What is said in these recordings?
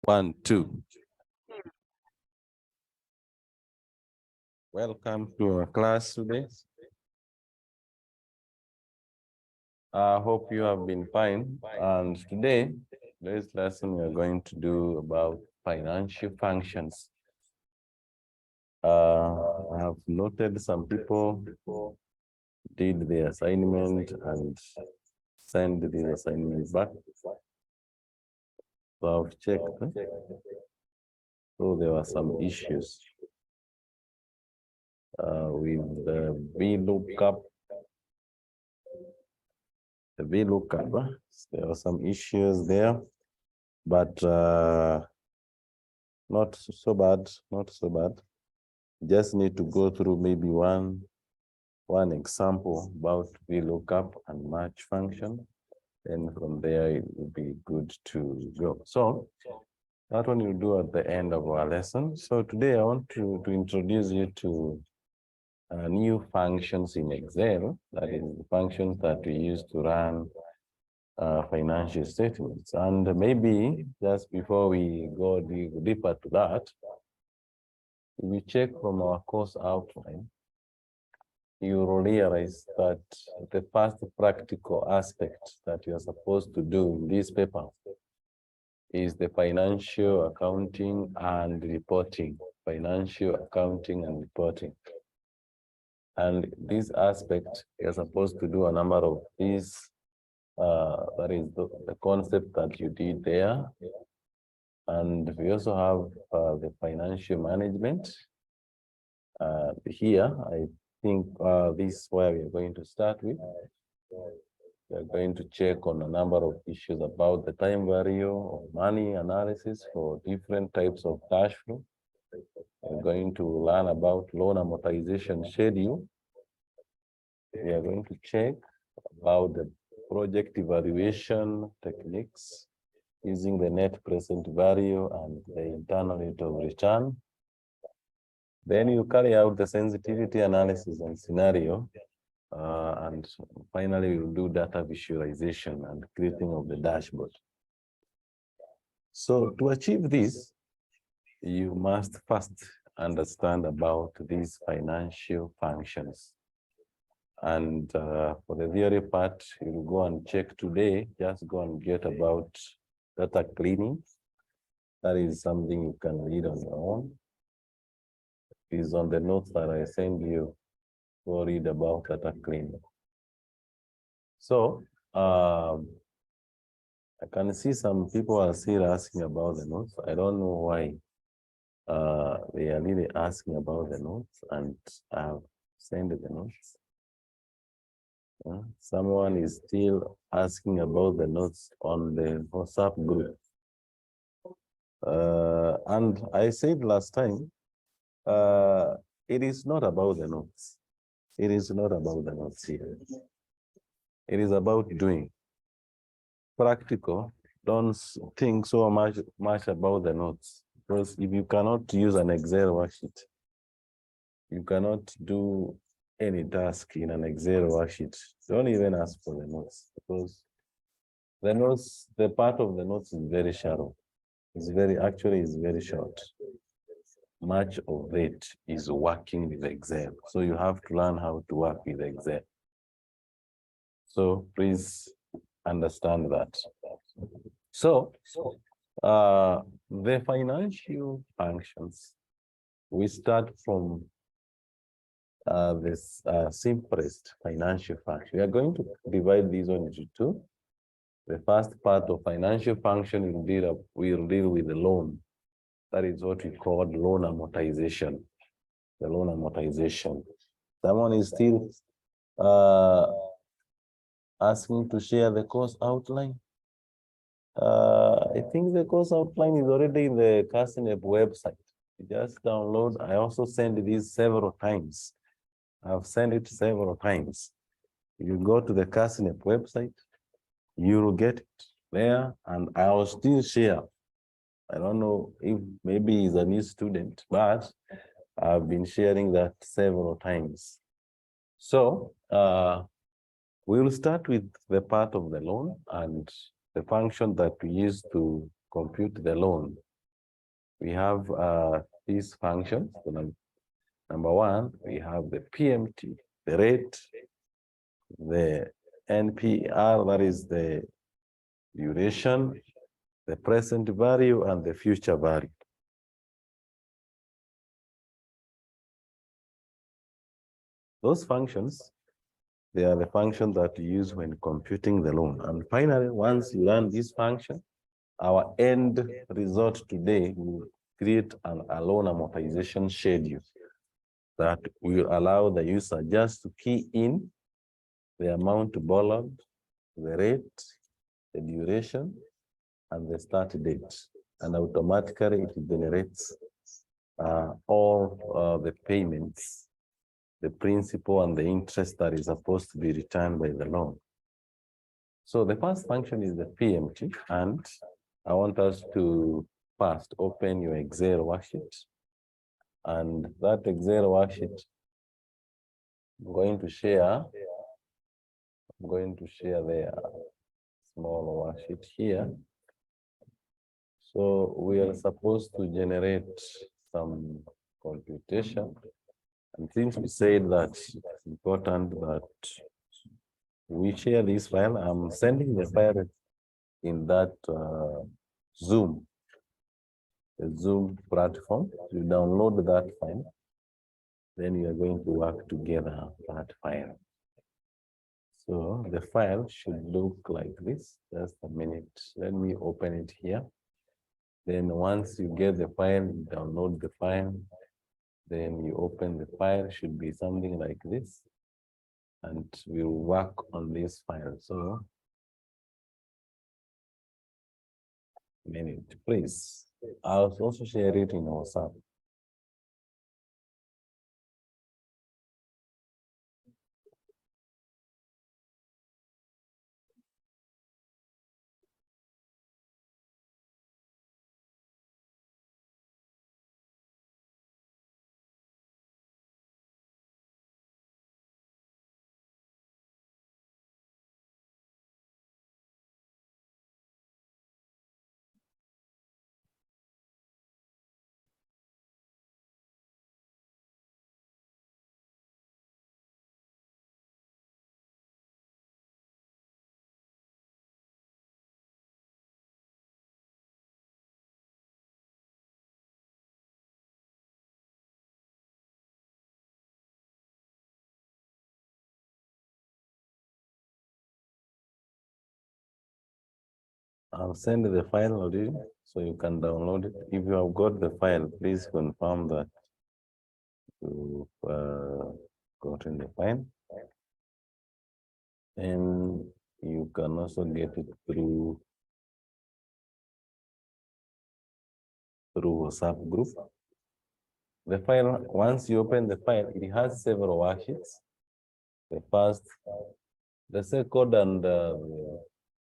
1, 2. Welcome to our class today. I hope you have been fine. And today's lesson, we are going to do about financial functions. I have noted some people did the assignment and sent the assignment back. So I've checked. So there were some issues with the VLOOKUP. The VLOOKUP, there were some issues there, but not so bad, not so bad. Just need to go through maybe one example about VLOOKUP and match function. And from there, it will be good to go. So that one we'll do at the end of our lesson. So today I want to introduce you to new functions in Excel. That is the functions that we use to run financial statements. And maybe just before we go deeper to that, if you check from our course outline, you will realize that the first practical aspect that you are supposed to do in this paper is the financial accounting and reporting. Financial accounting and reporting. And this aspect, you're supposed to do a number of these. That is the concept that you did there. And we also have the financial management. Here, I think this is where we are going to start with. We are going to check on a number of issues about the time value of money analysis for different types of cash flow. We're going to learn about loan amortization schedule. We are going to check about the project evaluation techniques using the net present value and the internal rate of return. Then you carry out the sensitivity analysis and scenario. And finally, we'll do data visualization and creating of the dashboard. So to achieve this, you must first understand about these financial functions. And for the theory part, you'll go and check today, just go and get about data cleaning. That is something you can read on your own. It is on the notes that I send you. Go read about data cleaning. So I can see some people are still asking about the notes. I don't know why they are really asking about the notes, and I've sent the notes. Someone is still asking about the notes on the WhatsApp group. And I said last time, it is not about the notes. It is not about the notes here. It is about doing. Practical, don't think so much about the notes. Because if you cannot use an Excel worksheet, you cannot do any task in an Excel worksheet. Don't even ask for the notes, because the notes, the part of the notes is very shallow. It's very short. Much of it is working with Excel. So you have to learn how to work with Excel. So please understand that. So the financial functions, we start from this simplest financial function. We are going to divide these into two. The first part of financial function will deal with the loan. That is what we call loan amortization. The loan amortization. Someone is still asking to share the course outline. I think the course outline is already in the CASNEP website. You just download. I also send these several times. I've sent it several times. You go to the CASNEP website, you will get it there, and I will still share. I don't know if maybe he's a new student, but I've been sharing that several times. So we will start with the part of the loan and the function that we use to compute the loan. we have these functions. So number one, we have the PMT, the rate, the NPR, that is the duration, the present value, and the future value. Those functions, they are the functions that you use when computing the loan. And finally, once you run this function, our end result today will create a loan amortization schedule that will allow the user just to key in the amount borrowed, the rate, the duration, and the start date. And automatically it generates all the payments, the principal and the interest that is supposed to be returned by the loan. So the first function is the PMT, and I want us to first open your Excel worksheet. And that Excel worksheet, I'm going to share the small worksheet here. So we are supposed to generate some computation. And since we said that it's important that we share this file, I'm sending the file in that Zoom, the Zoom platform. You download that file, then you are going to work together that file. So the file should look like this. Just a minute. Let me open it here. Then once you get the file, you download the file. Then you open the file, should be something like this. And we'll work on this file. So, a minute, please. I'll also share it in WhatsApp. I'll send the file already, so you can download it. If you have got the file, please confirm that you've gotten the file. And you can also get it through WhatsApp group. The file, once you open the file, it has several worksheets. The first, the second, and the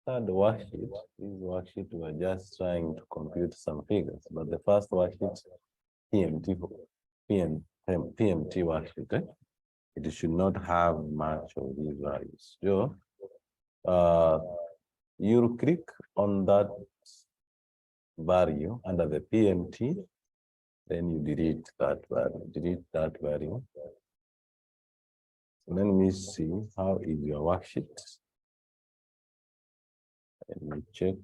third worksheet. This worksheet, we're just trying to compute some figures, but the first worksheet, PMT worksheet, it should not have much of these values. So, you'll click on that value under the PMT, then you delete that value. So let me see how is your worksheet. Let me check.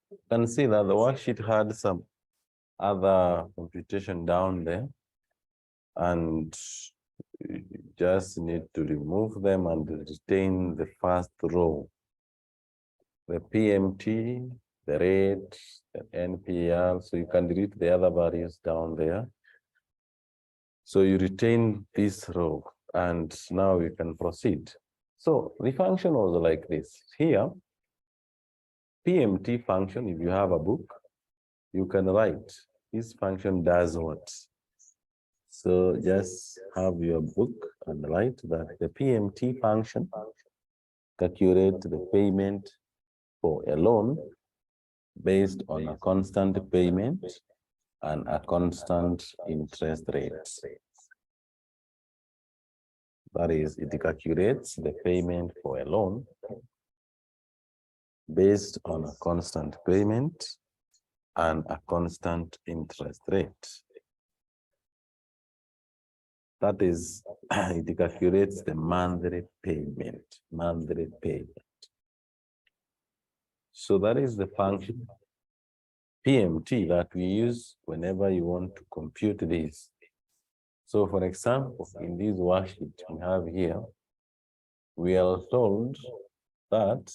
You can see that the worksheet had some other computation down there, and you just need to remove them and retain the first row. The PMT, the rate, the NPR, so you can delete the other values down there. So you retain this row, and now we can proceed. So the function was like this. Here, PMT function, if you have a book, you can write, this function does what? So just have your book and write that the PMT function calculate the payment for a loan based on a constant payment and a constant interest rate. That is, it calculates the payment for a loan based on a constant payment and a constant interest rate. That is, it calculates the monthly payment, So that is the function PMT that we use whenever you want to compute this. So for example, in this worksheet we have here, we are told that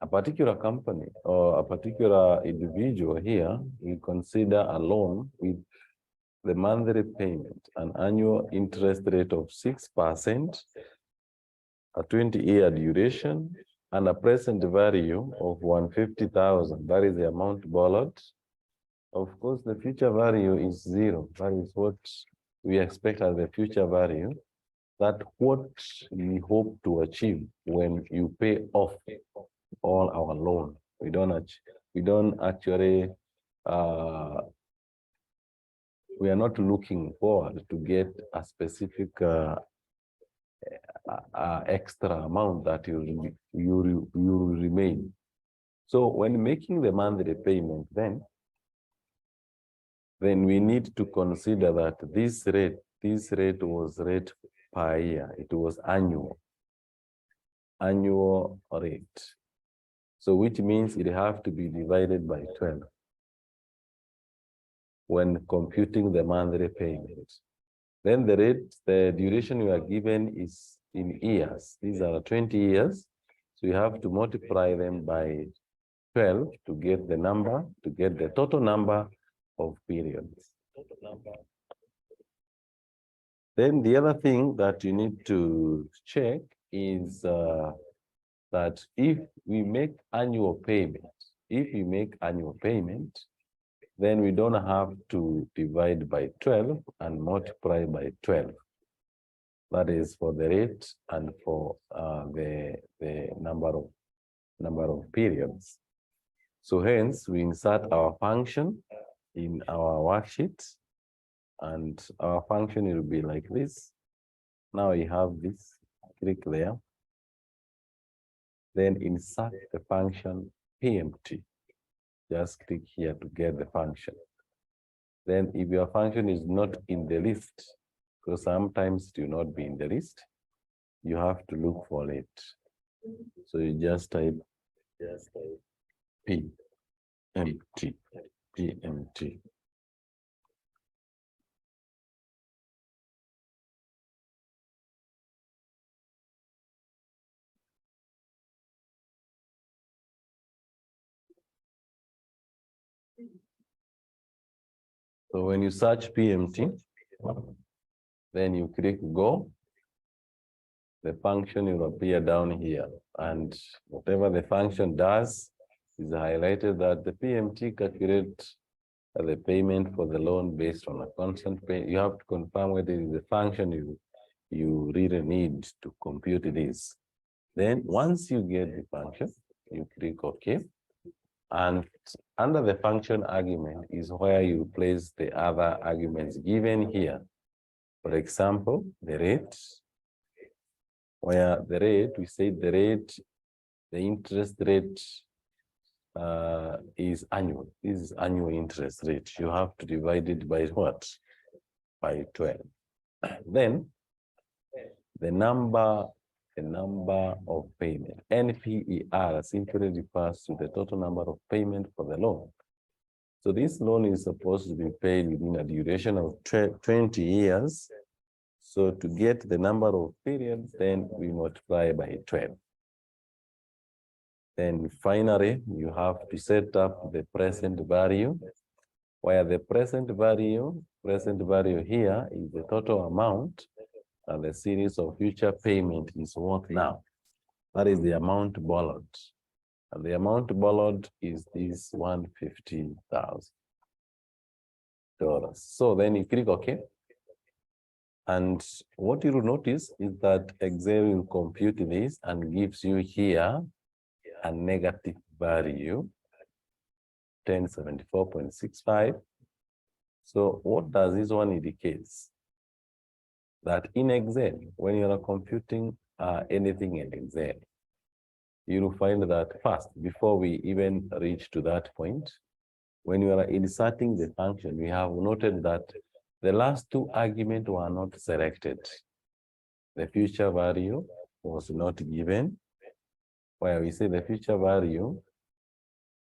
a particular company or a particular individual here, we consider a loan with the monthly payment, an annual interest rate of 6%, a 20-year duration, and a present value of 150,000. That is the amount borrowed. Of course, the future value is 0. That is what we expect as the future value. That's what we hope to achieve when you pay off all our loan. We don't actually we are not looking forward to get a specific extra amount that you remain. So when making the monthly payment, then we need to consider that this rate was rate per year. It was annual rate. So which means it have to be divided by 12 when computing the monthly payment. Then the duration you are given is in years. These are 20 years. So you have to multiply them by 12 to get the number, to get the total number of periods. Then the other thing that you need to check is that if we make annual payment, then we don't have to divide by 12 and multiply by 12. That is for the rate and for the number of periods. So hence we insert our function in our worksheet, and our function will be like this. Now you have this, click there. Then insert the function PMT. Just click here to get the function. Then if your function is not in the list, because sometimes it will not be in the list, you have to look for it. So you just type PMT. So when you search PMT, then you click go, the function will appear down here, and whatever the function does is highlighted that the PMT calculates the payment for the loan based on a constant pay. You have to confirm whether it is the function you really need to compute this. Then once you get the function, you click OK. And under the function argument is where you place the other arguments given here. For example, the rate, where the rate, we say the rate, the interest rate is annual. This is annual interest rate. You have to divide it by what? By 12. Then the number of payment, NPER, simply refers to the total number of payment for the loan. So this loan is supposed to be paid within a duration of 20 years. So to get the number of periods, then we multiply by 12. Then finally, you have to set up the present value, where the present value here is the total amount, and the series of future payment is what now? That is the amount borrowed. And the amount borrowed is this $150,000. So then you click OK. And what you will notice is that Excel will compute this and gives you here a negative value, 1074.65. So what does this one indicate? That in Excel, when you are computing anything in Excel, you will find that first, before we even reach to that point, when you are inserting the function, we have noted that the last two arguments were not selected. The future value was not given, where we say the future value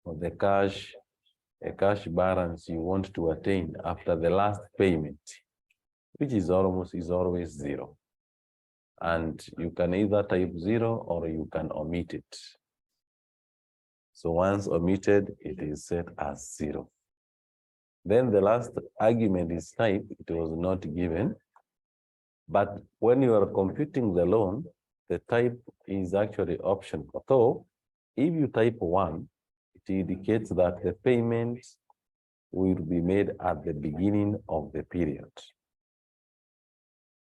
of the cash, a cash balance you want to attain after the last payment, which is always 0. And you can either type 0 or you can omit it. So once omitted, it is set as 0. Then the last argument is type, it was not given. But when you are computing the loan, the type is actually optional. So if you type 1, it indicates that the payment will be made at the beginning of the period.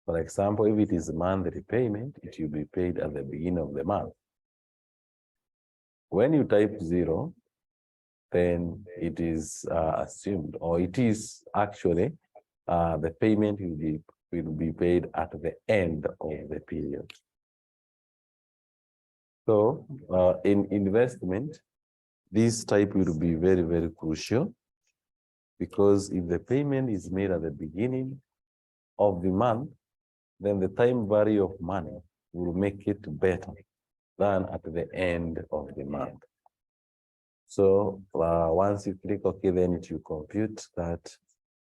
For example, if it is monthly payment, it will be paid at the beginning of the month. When you type 0, then it is assumed, or it is actually the payment will be paid at the end of the period. So in investment, this type will be very, very crucial, because if the payment is made at the beginning of the month, then the time value of money will make it better than at the end of the month. So once you click OK, then it will compute that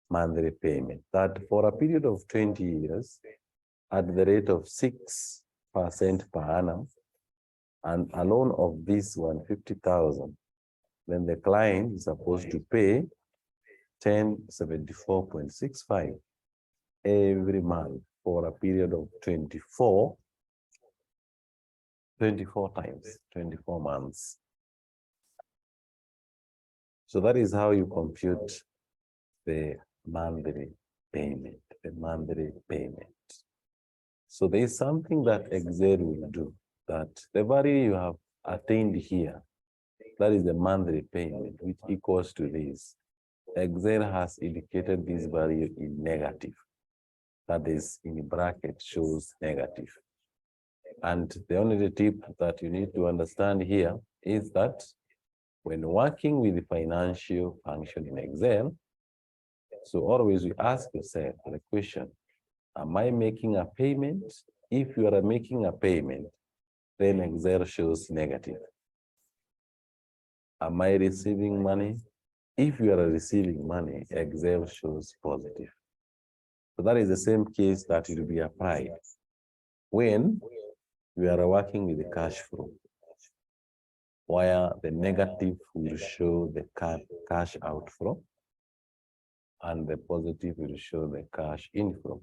monthly payment, that for a period of 20 years at the rate of 6% per annum, and a loan of this 150,000, then the client is supposed to pay 1074.65 every month for a period of 24 times, 24 months. So that is how you compute the monthly payment, So there is something that Excel will do, that the value you have attained here, that is the monthly payment, which equals to this. Excel has indicated this value in negative. That is, in bracket, shows negative. And the only tip that you need to understand here is that when working with the financial function in Excel, so always you ask yourself the question, am I making a payment? If you are making a payment, then Excel shows negative. Am I receiving money? If you are receiving money, Excel shows positive. So that is the same case that will be applied when we are working with the cash flow, where the negative will show the cash outflow and the positive will show the cash inflow.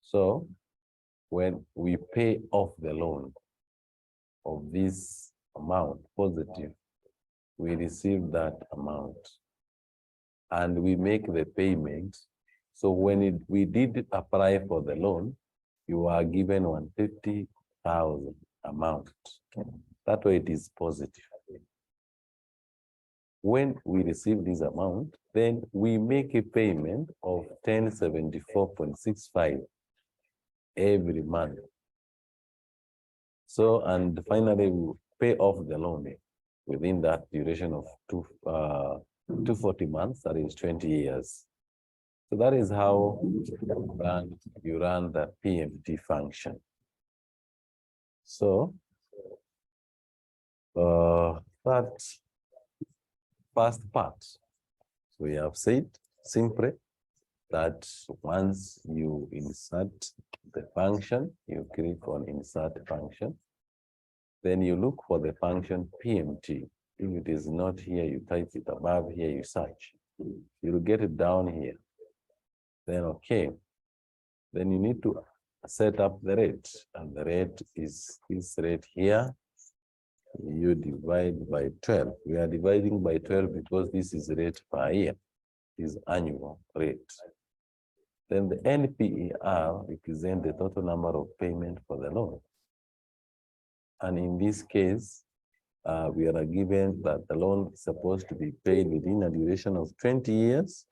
So when we pay off the loan of this amount, positive, we receive that amount and we make the payment. So when we did apply for the loan, you are given 150,000 amount. That way it is positive. When we receive this amount, then we make a payment of 1074.65 every month. So, and finally, we pay off the loan within that duration of 240 months, that is 20 years. So that is how you run the PMT function. So that first part, so we have said simply that once you insert the function, you click on insert function, then you look for the function PMT. If it is not here, you type it above here, you search. You'll get it down here. Then okay. Then you need to set up the rate, and the rate is this rate here. You divide by 12. We are dividing by 12 because this is rate per year, is annual rate. Then the NPER represents the total number of payment for the loan. And in this case, we are given that the loan is supposed to be paid within a duration of 20 years.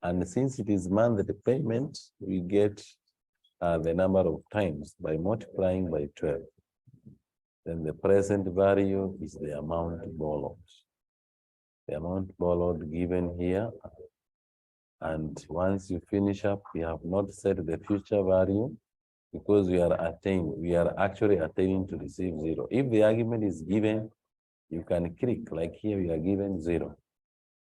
And since it is monthly payment, we get the number of times by multiplying by 12. Then the present value is the amount borrowed. The amount borrowed given here. And once you finish up, we have not set the future value because we are actually attaining to receive 0. If the argument is given, you can click, like here we are given 0.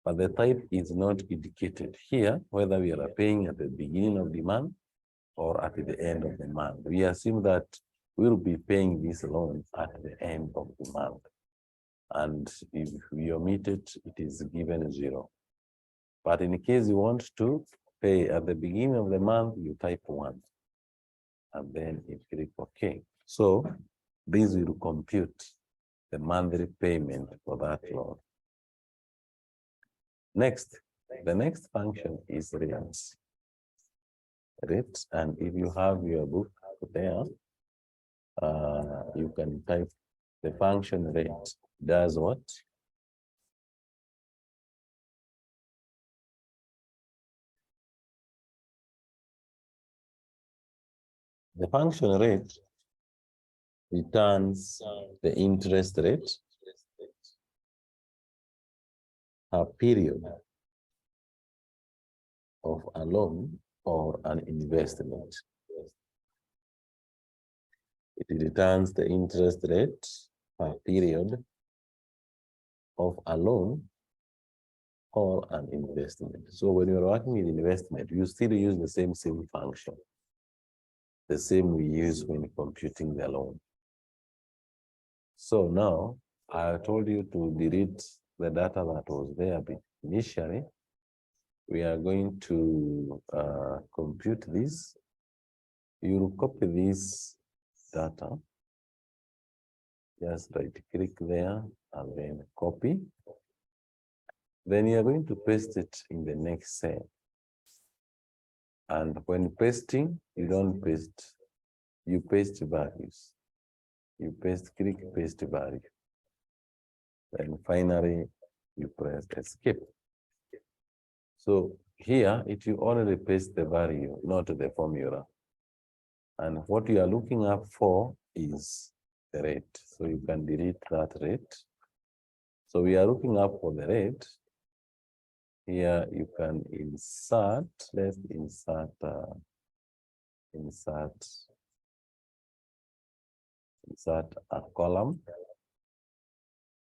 But the type is not indicated here, whether we are paying at the beginning of the month or at the end of the month. We assume that we'll be paying this loan at the end of the month. And if we omit it, it is given 0. But in case you want to pay at the beginning of the month, you type 1. And then you click OK. So this will compute the monthly payment for that loan. Next, the next function is rates. Rates, and if you have your book there, you can type the function rate does what? The function rate returns the interest rate per period of a loan or an investment. It returns the interest rate per period of a loan or an investment. So when you're working with investment, you still use the same function, the same we use when computing the loan. So now I told you to delete the data that was there initially. We are going to compute this. You will copy this data. Just right click there and then copy. Then you are going to paste it in the next cell. And when pasting, you don't paste, you paste values. You click paste value. Then finally, you press escape. So here, it will only paste the value, not the formula. And what you are looking up for is the rate. So you can delete that rate. So we are looking up for the rate. Here you can insert, let's insert a column.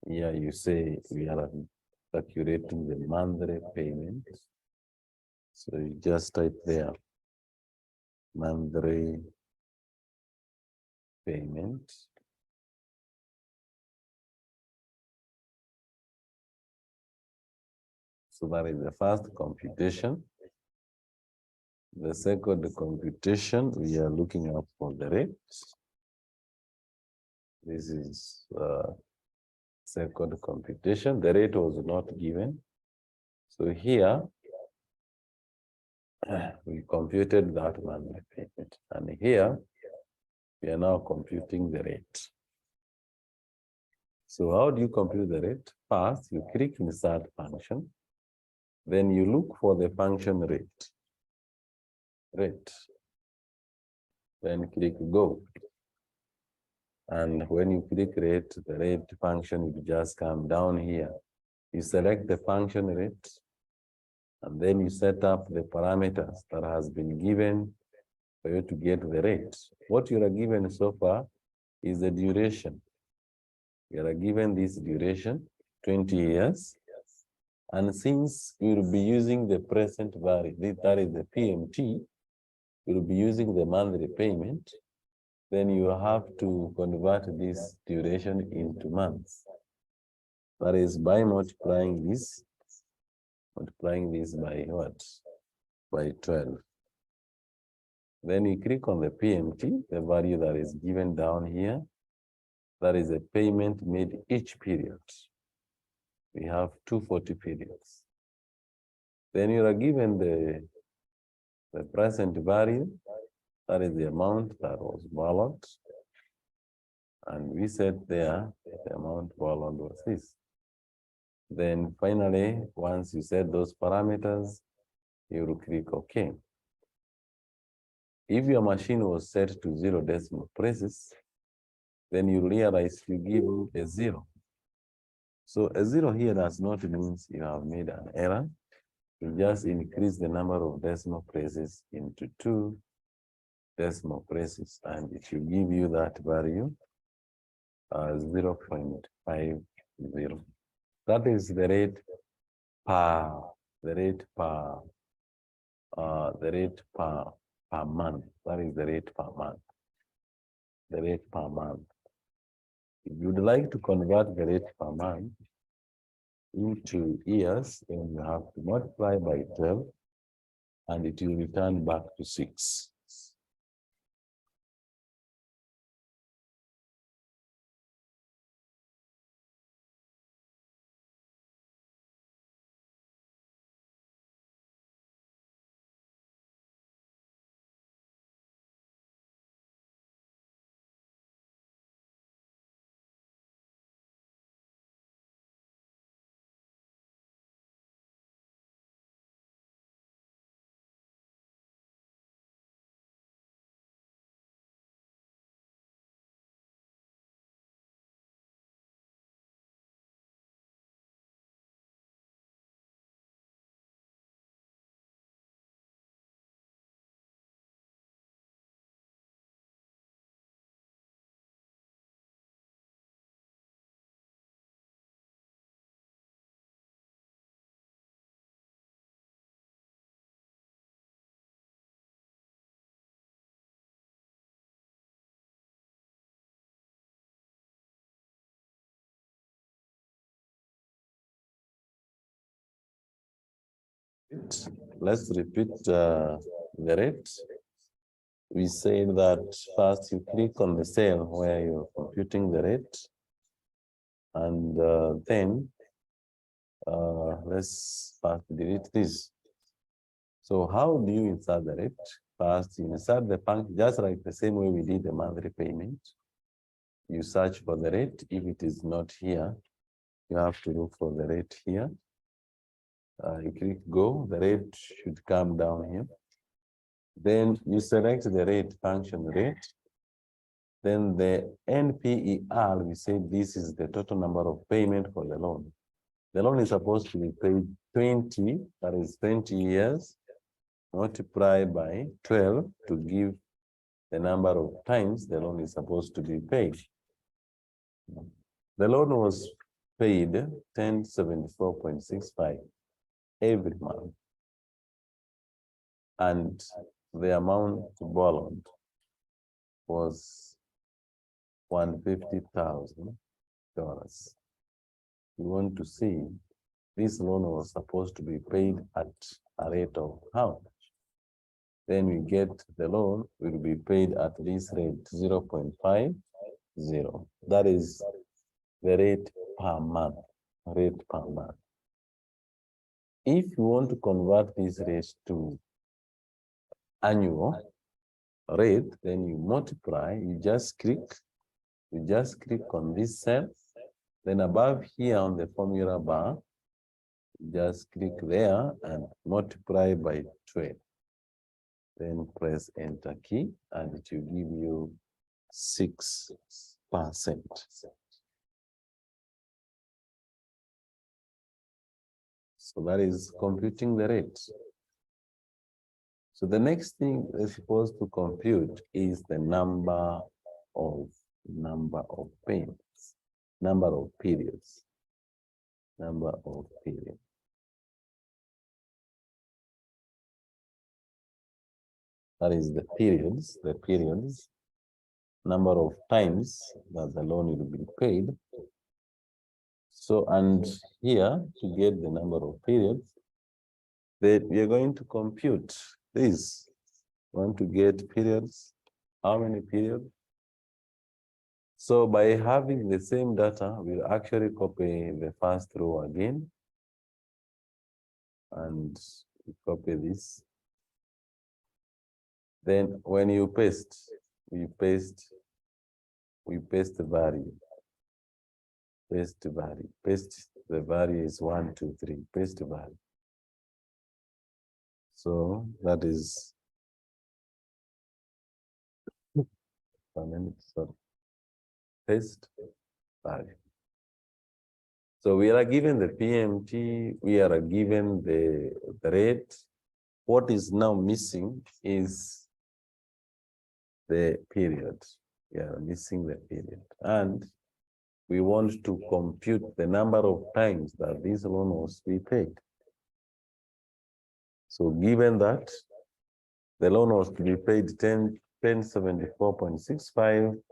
Here you say we are calculating the monthly payment. So you just type there, monthly payment. So that is the first computation. The second computation, we are looking up for the rate. This is second computation. The rate was not given. So here, we computed that monthly payment. And here, we are now computing the rate. So how do you compute the rate? First, you click insert function. Then you look for the function rate. Then click go. And when you click rate, the rate function will just come down here. You select the function rate, and then you set up the parameters that has been given for you to get the rate. What you are given so far is the duration. You are given this duration, 20 years. And since we will be using the present value, that is the PMT, we will be using the monthly payment, then you have to convert this duration into months. That is by multiplying this by what? By 12. Then you click on the PMT, the value that is given down here. That is a payment made each period. We have 240 periods. Then you are given the present value, that is the amount that was borrowed. And we said there the amount borrowed was this. Then finally, once you set those parameters, you will click OK. If your machine was set to 0 decimal places, then you realize you give a 0. So a 0 here does not mean you have made an error. You just increase the number of decimal places into 2 decimal places, and it will give you that value 0.50. That is the rate per month. That is the rate per month. The rate per month. If you'd like to convert the rate per month into years, then you have to multiply by 12, and it will return back to 6. Let's repeat the rate. We say that first you click on the cell where you're computing the rate, and then let's first delete this. So how do you insert the rate? First, you insert the function just like the same way we did the monthly payment. You search for the rate. If it is not here, you have to look for the rate here. You click go, the rate should come down here. Then you select the rate function rate. Then the NPER, we say this is the total number of payment for the loan. The loan is supposed to be paid 20, that is 20 years, multiplied by 12 to give the number of times the loan is supposed to be paid. The loan was paid 1074.65 every month, and the amount borrowed was $150,000. You want to see this loan was supposed to be paid at a rate of how much? Then we get the loan will be paid at this rate 0.50. That is the rate per month. Rate per month. If you want to convert this rate to annual rate, then you multiply, you just click on this cell, then above here on the formula bar, just click there and multiply by 12. Then press enter key and it will give you 6%. So that is computing the rate. So the next thing we're supposed to compute is the number of payments, number of periods. That is the periods, number of times that the loan will be paid. So, and here to get the number of periods, that we are going to compute this. Want to get periods, how many periods? So by having the same data, we'll actually copy the first row again. And we copy this. Then when you paste, we paste the value. Paste the value. Paste the value is 1, 2, 3. Paste the value. So that is paste value. So we are given the PMT, we are given the rate. What is now missing is the period. We are missing the period. And we want to compute the number of times that this loan was to be paid. So given that the loan was to be paid 1074.65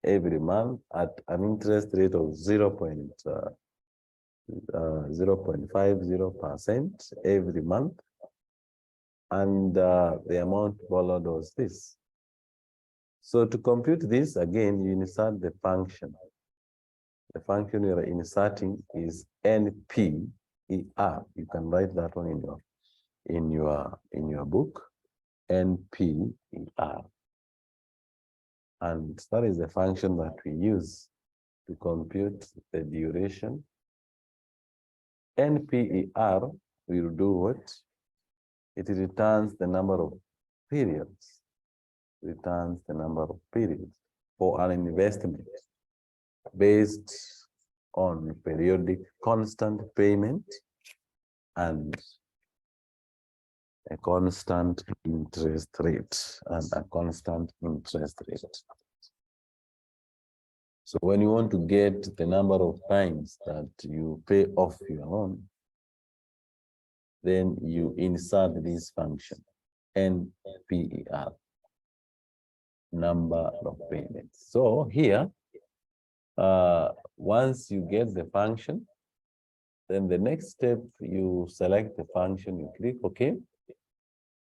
every month at an interest rate of 0.50% every month, and the amount borrowed was this. So to compute this, again, you insert the function. The function you are inserting is NPER. You can write that one in your book, NPER. And that is the function that we use to compute the duration. NPER will do what? It returns the number of periods. Returns the number of periods for an investment based on periodic constant payment and a constant interest rate So when you want to get the number of times that you pay off your loan, then you insert this function, NPER, number of payments. So here, once you get the function, then the next step, you select the function, you click OK.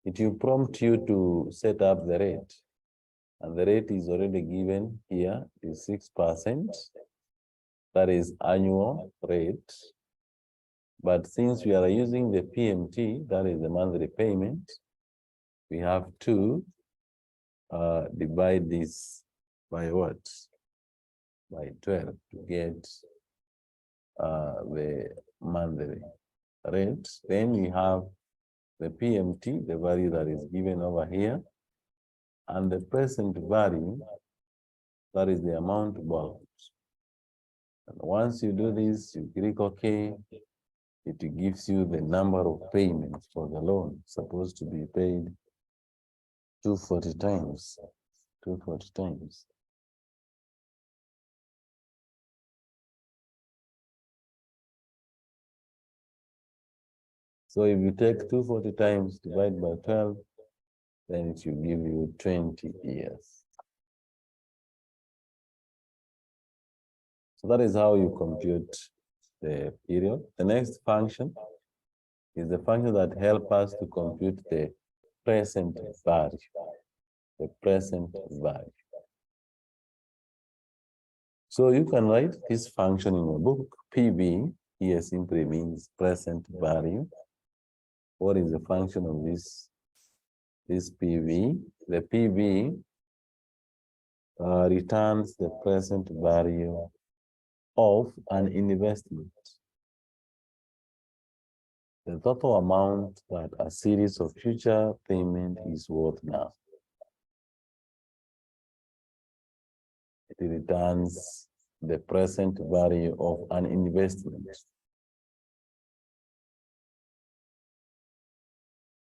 It will prompt you to set up the rate. And the rate is already given here, is 6%. That is annual rate. But since we are using the PMT, that is the monthly payment, we have to divide this by what? By 12 to get the monthly rate. Then we have the PMT, the value that is given over here, and the present value, that is the amount borrowed. And once you do this, you click OK, it gives you the number of payments for the loan, supposed to be paid 240 times. 240 times. So if you take 240 times divided by 12, then it will give you 20 years. So that is how you compute the period. The next function is the function that helps us to compute the present value. The present value. So you can write this function in your book. PV here simply means present value. What is the function of this PV? The PV returns the present value of an investment. The total amount that a series of future payment is worth now. It returns the present value of an investment.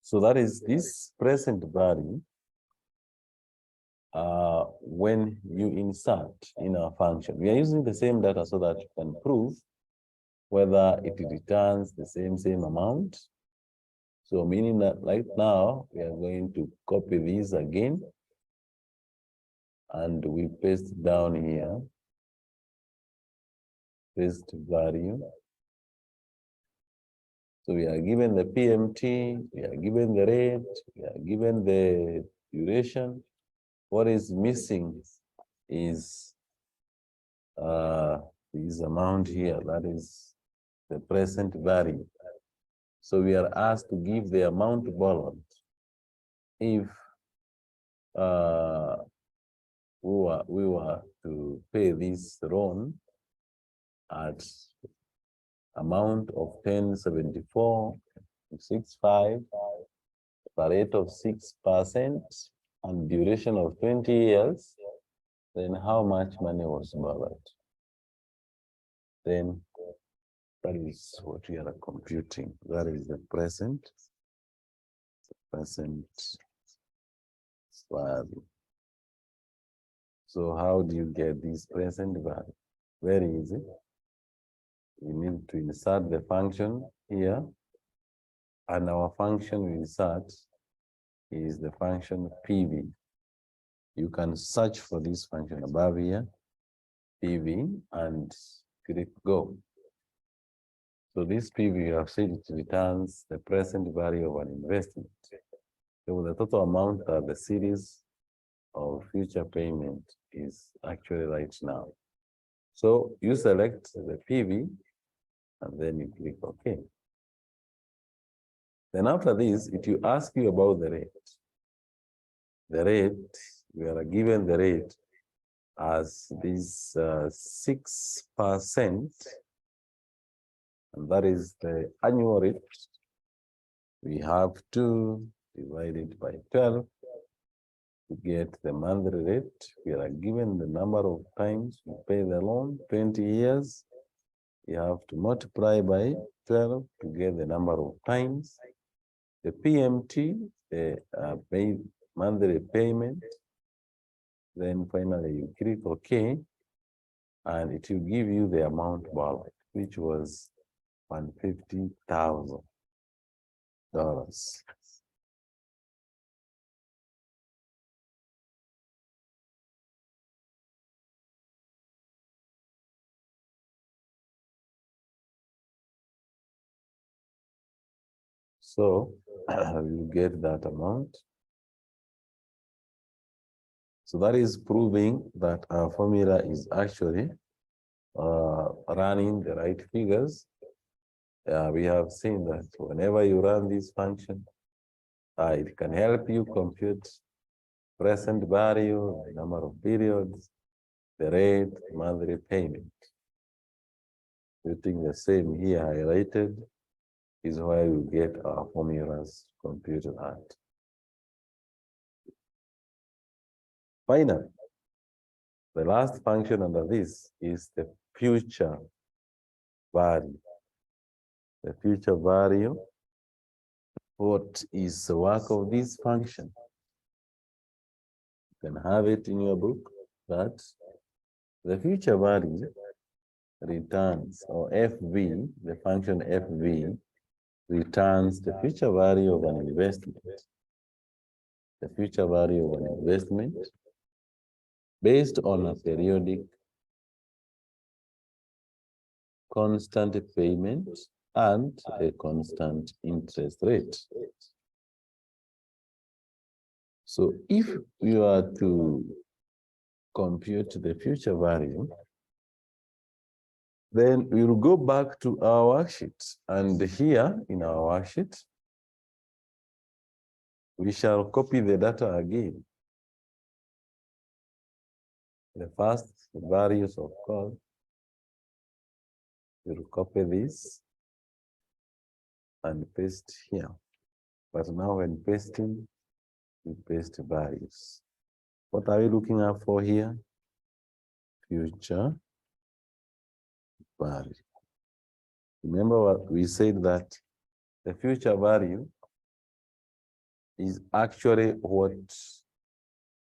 So that is this present value when you insert in our function. We are using the same data so that you can prove whether it returns the same amount. So meaning that right now, we are going to copy these again, and we paste down here, paste value. So we are given the PMT, we are given the rate, we are given the duration. What is missing is this amount here, that is the present value. So we are asked to give the amount borrowed if we were to pay this loan at amount of 1074.65, the rate of 6%, and duration of 20 years, then how much money was borrowed? Then that is what we are computing. That is the present value. So how do you get this present value? Very easy. We need to insert the function here, and our function we insert is the function PV. You can search for this function above here, PV, and click go. So this PV, you have said it returns the present value of an investment. So the total amount that the series of future payment is actually right now. So you select the PV and then you click OK. Then after this, it will ask you about the rate. The rate, we are given the rate as this 6%, and that is the annual rate. We have to divide it by 12 to get the monthly rate. We are given the number of times we pay the loan, 20 years. You have to multiply by 12 to get the number of times. The PMT, the monthly payment. Then finally you click OK, and it will give you the amount borrowed, which was $150,000. So you get that amount. So that is proving that our formula is actually running the right figures. We have seen that whenever you run this function, it can help you compute present value, the number of periods, the rate, monthly payment. Putting the same here highlighted is why we get our formulas computed at. Finally, the last function under this is the future value. The future value, what is the work of this function? You can have it in your book that the future value returns, or FV, the function FV, returns the future value of an investment. The future value of an investment based on a periodic constant payment and a constant interest rate. So if we are to compute the future value, then we will go back to our worksheet, and here in our worksheet, we shall copy the data again. The first values, of course, we'll copy this and paste here. But now when pasting, we paste values. What are we looking at for here? Future value. Remember what we said, that the future value is actually what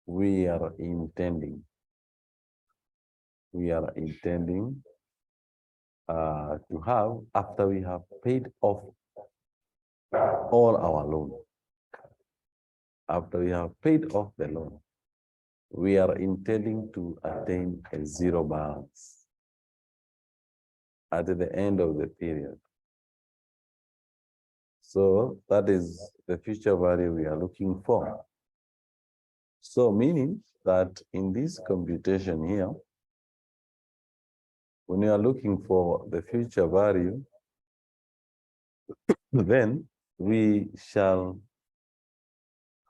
we are intending. We are intending to have after we have paid off all our loan. After we have paid off the loan, we are intending to attain a zero balance at the end of the period. So that is the future value we are looking for. So meaning that in this computation here, when you are looking for the future value, then we shall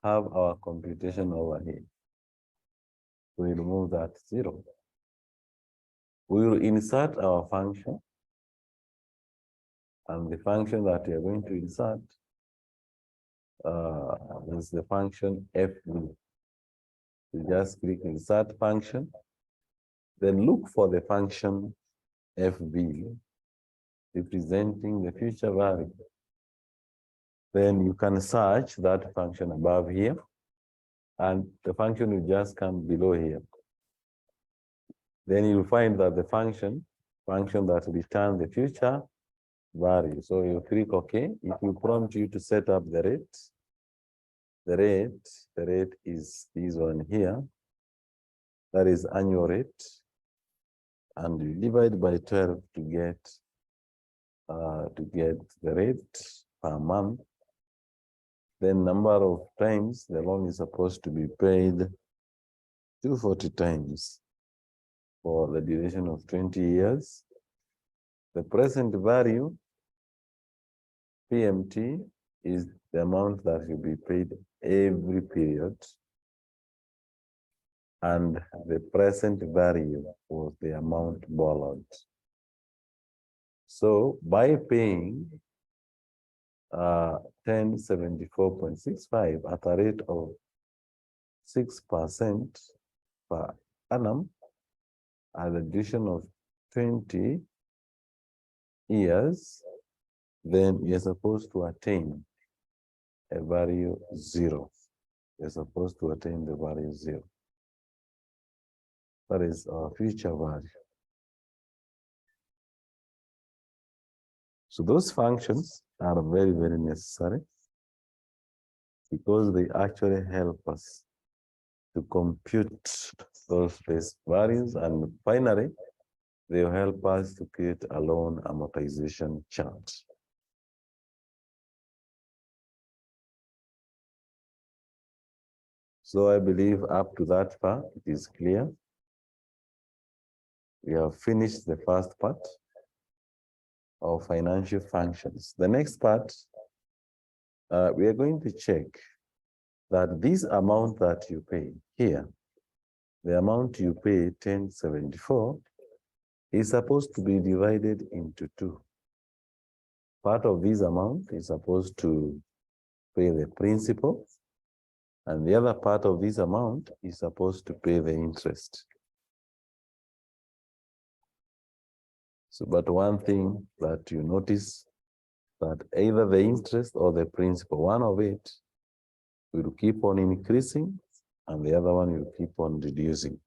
have our computation over here. We remove that 0. We will insert our function, and the function that we are going to insert is the function fv. You just click insert function, then look for the function fv representing the future value. Then you can search that function above here, and the function will just come below here. Then you'll find that the function that returns the future value. So you click OK. It will prompt you to set up the rate. The rate is this one here. That is annual rate. And you divide by 12 to get the rate per month. Then number of times the loan is supposed to be paid 240 times for the duration of 20 years. The present value, PMT, is the amount that will be paid every period. And the present value was the amount borrowed. So by paying 1074.65 at a rate of 6% per annum at the duration of 20 years, then you're supposed to attain a value 0. You're supposed to attain the value 0. That is our future value. So those functions are very, very necessary because they actually help us to compute those base values, and finally, they will help us to create a loan amortization chart. So I believe up to that part, it is clear. We have finished the first part of financial functions. The next part, we are going to check that this amount that you pay here, the amount you pay, 1074, is supposed to be divided into 2. Part of this amount is supposed to pay the principal, and the other part of this amount is supposed to pay the interest. So, but one thing that you notice, that either the interest or the principal, one of it will keep on increasing and the other one will keep on reducing.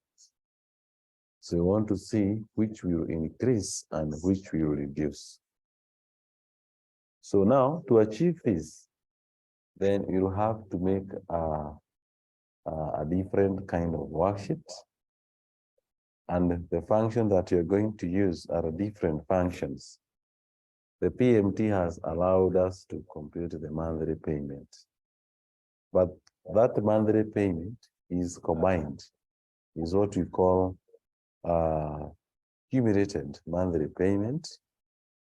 So you want to see which will increase and which will reduce. So now to achieve this, then you'll have to make a different kind of worksheet. And the function that you're going to use are different functions. The PMT has allowed us to compute the monthly payment. But that monthly payment is combined, is what we call cumulated monthly payment,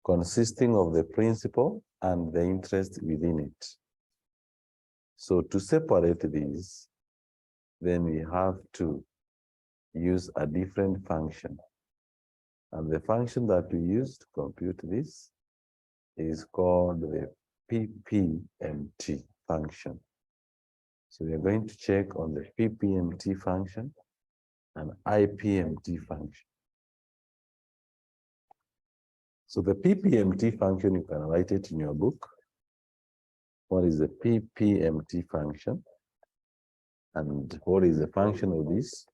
consisting of the principal and the interest within it. So to separate these, then we have to use a different function. And the function that we use to compute this is called the PPMT function. So we are going to check on the PPMT function and IPMT function. So the PPMT function, you can write it in your book. What is the PPMT function? And what is the function of this?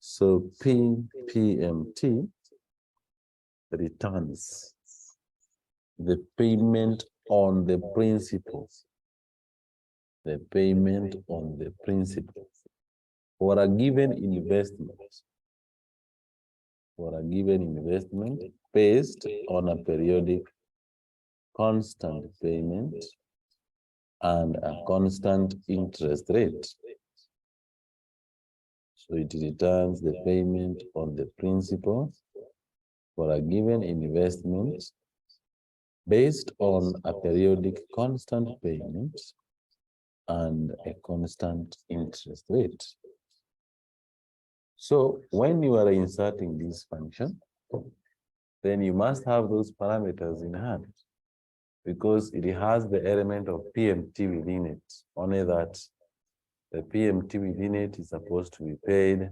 So PPMT returns the payment on the principal. The payment on the principal for a given investment. For a given investment based on a periodic constant payment and a constant interest rate. So it returns the payment on the principal for a given investment based on a periodic constant payment and a constant interest rate. So when you are inserting this function, then you must have those parameters in hand because it has the element of PMT within it, only that the PMT within it is supposed to be paid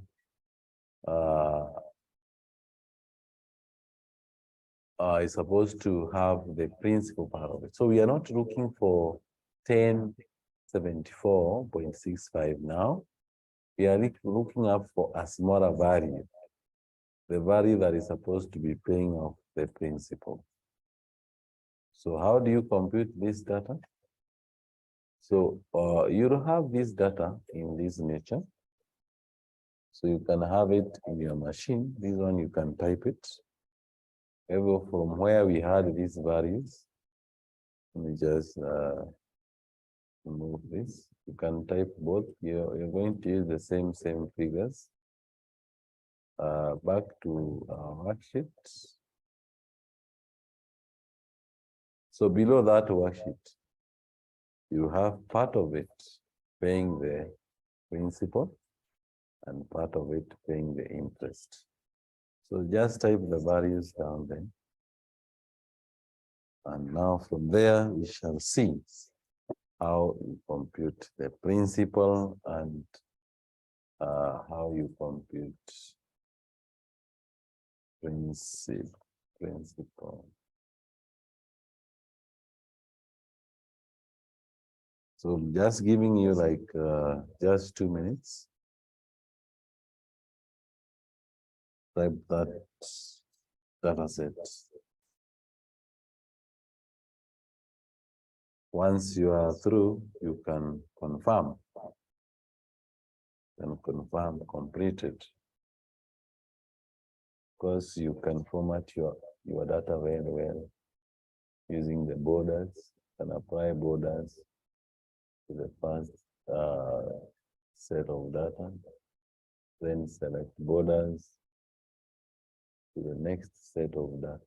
is supposed to have the principal part of it. So we are not looking for 1074.65 now. We are looking up for a smaller value, the value that is supposed to be paying off the principal. So how do you compute this data? So you have this data in this nature. So you can have it in your machine. This one you can type it. From where we had these values, let me just remove this. You can type both. You're going to use the same figures. Back to our worksheet. So below that worksheet, you have part of it paying the principal and part of it paying the interest. So just type the values down there. And now from there, we shall see how you compute the principal and how you compute principal. So just giving you like just 2 minutes. Type that data set. Once you are through, you can confirm. Then confirm completed. Because you can format your data very well using the borders. You can apply borders to the first set of data. Then select borders to the next set of data.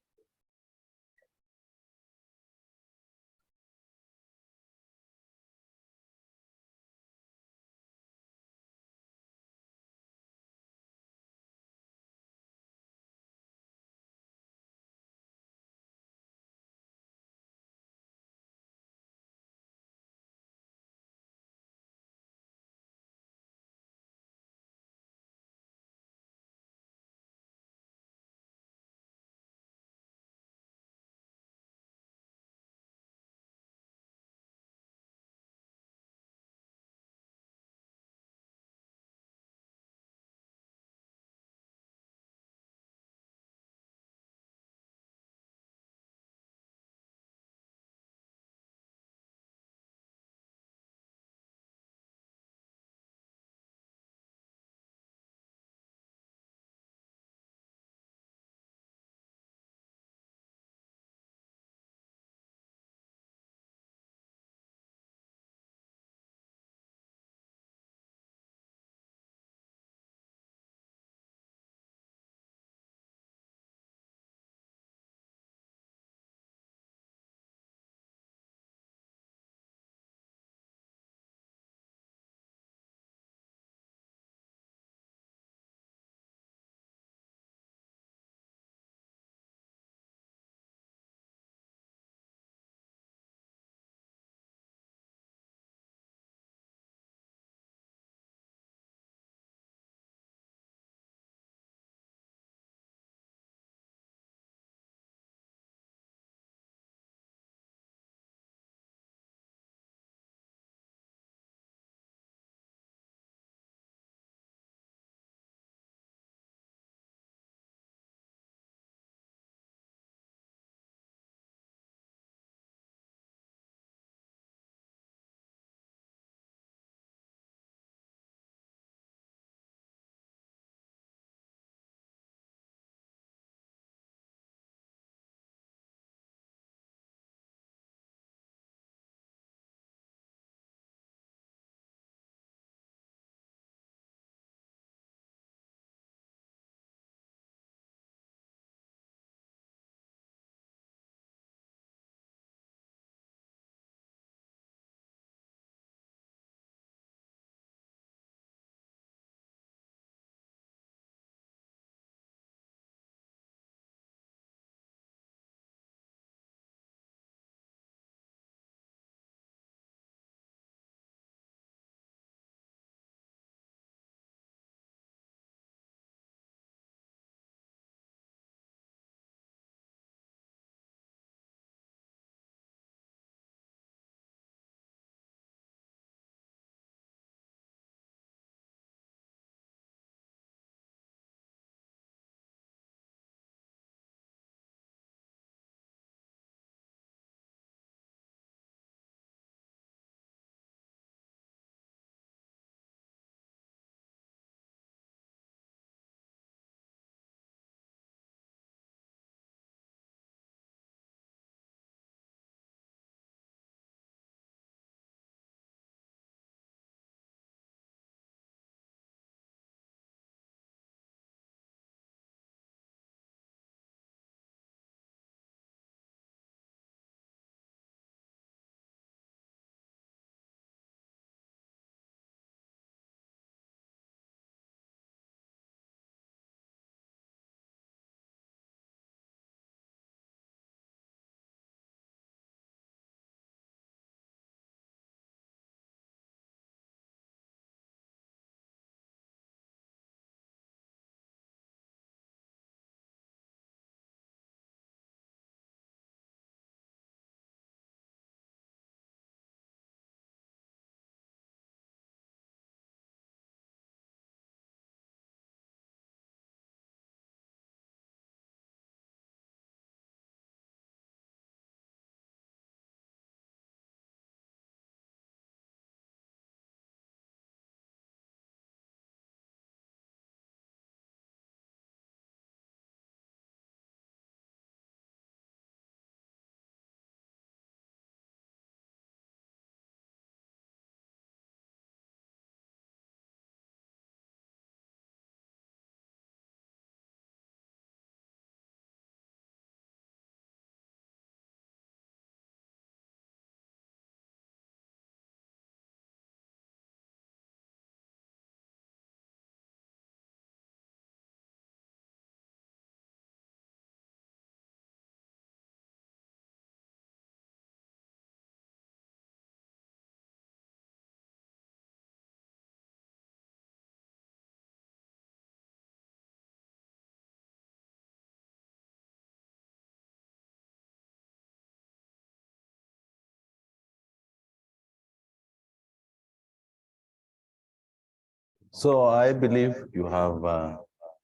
So I believe you have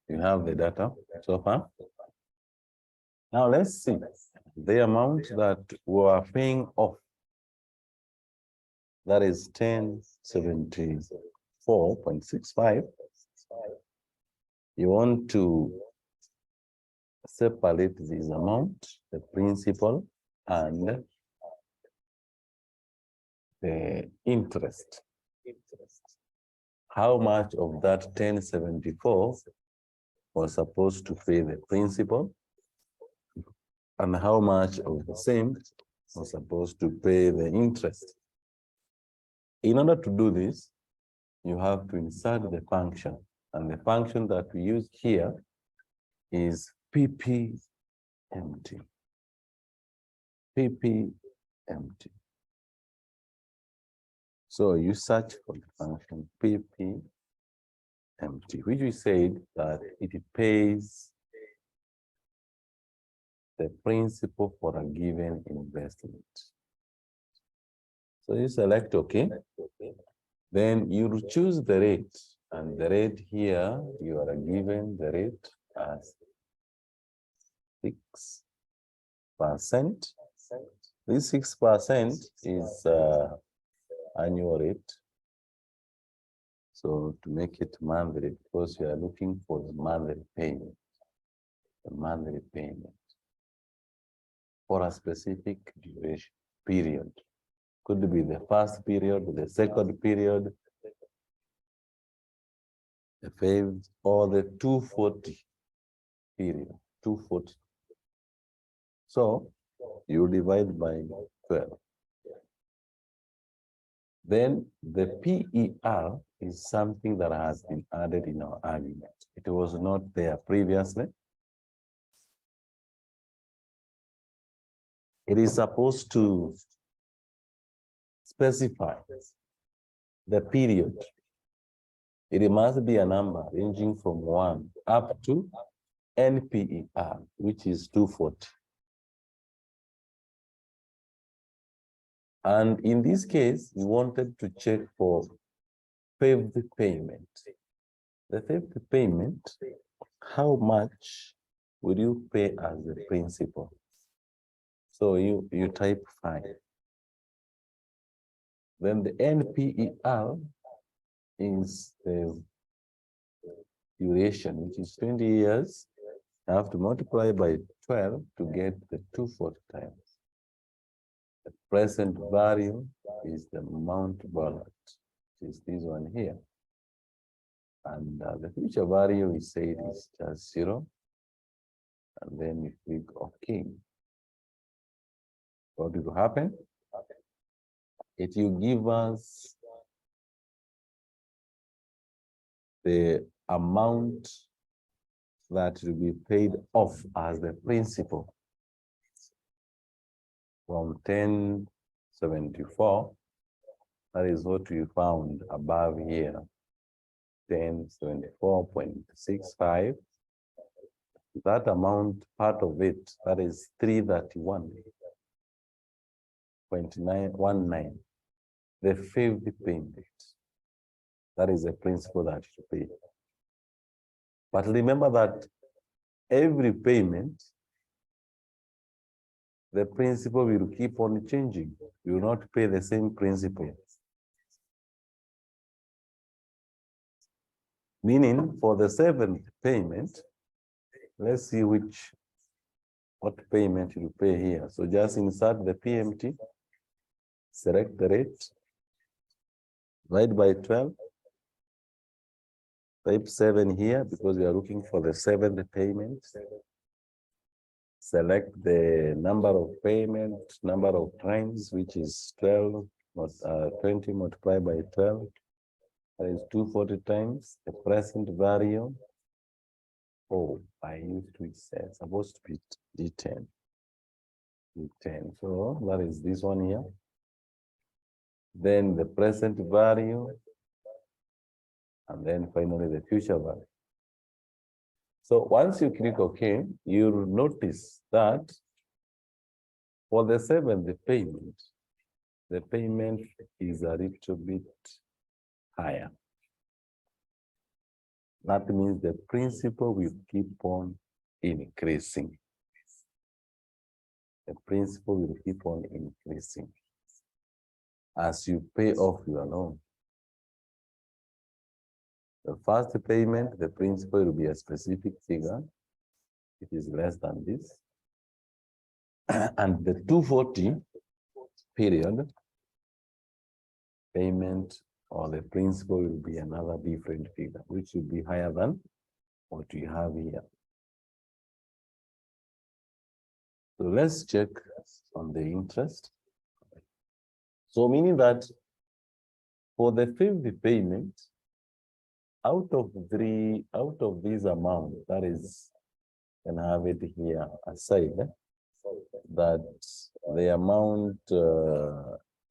the data so far. Now let's see the amount that we are paying off. That is 1074.65. You want to separate this amount, the principal and the interest. How much of that 1074 was supposed to pay the principal, and how much of the same was supposed to pay the interest? In order to do this, you have to insert the function, and the function that we use here is ppmt. ppmt. So you search for the function ppmt, which we said that it pays the principal for a given investment. So you select OK. Then you choose the rate, and the rate here you are given the rate as 6%. This 6% is annual rate. So to make it monthly, because you are looking for the monthly payment, for a specific duration period. Could be the first period, the second period, the fifth, or the 240 period, 240. So you divide by 12. Then the PER is something that has been added in our argument. It was not there previously. It is supposed to specify the period. It must be a number ranging from 1 up to NPER, which is 240. And in this case, we wanted to check for fifth payment. The fifth payment, how much will you pay as the principal? So you type 5. Then the NPER is the duration, which is 20 years. I have to multiply by 12 to get the 240 times. The present value is the amount borrowed, which is this one here. And the future value we say is just 0. And then we click OK. What will happen? It will give us the amount that will be paid off as the principal from 1074. That is what we found above here, 1074.65. That amount, part of it, that is 331.919, the fifth payment. That is the principal that you pay. But remember that every payment, the principal will keep on changing. You will not pay the same principal. Meaning, for the seventh payment, let's see what payment you pay here. So just insert the PMT, select the rate, divide by 12, type 7 here because we are looking for the seventh payment. Select the number of payment, number of times, which is 20 multiplied by 12. That is 240 times the present value. Oh, I used to say it's supposed to be D10. D10. So that is this one here. Then the present value, and then finally the future value. So once you click OK, you'll notice that for the seventh payment, the payment is a little bit higher. That means the principal will keep on increasing. The principal will keep on increasing as you pay off your loan. The first payment, the principal will be a specific figure. It is less than this. And the 240 period payment or the principal will be another different figure, which will be higher than what we have here. So let's check on the interest. So meaning that for the fifth payment, out of this amount, that is, can have it here aside, that the amount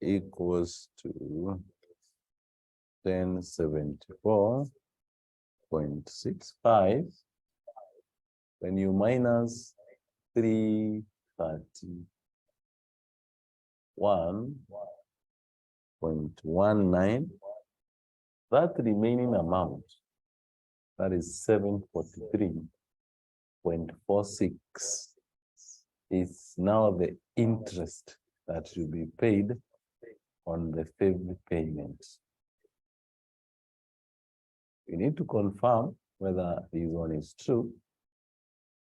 equals to 1074.65. When you minus 331.19, that remaining amount, that is 743.46, is now the interest that should be paid on the fifth payment. You need to confirm whether this one is true.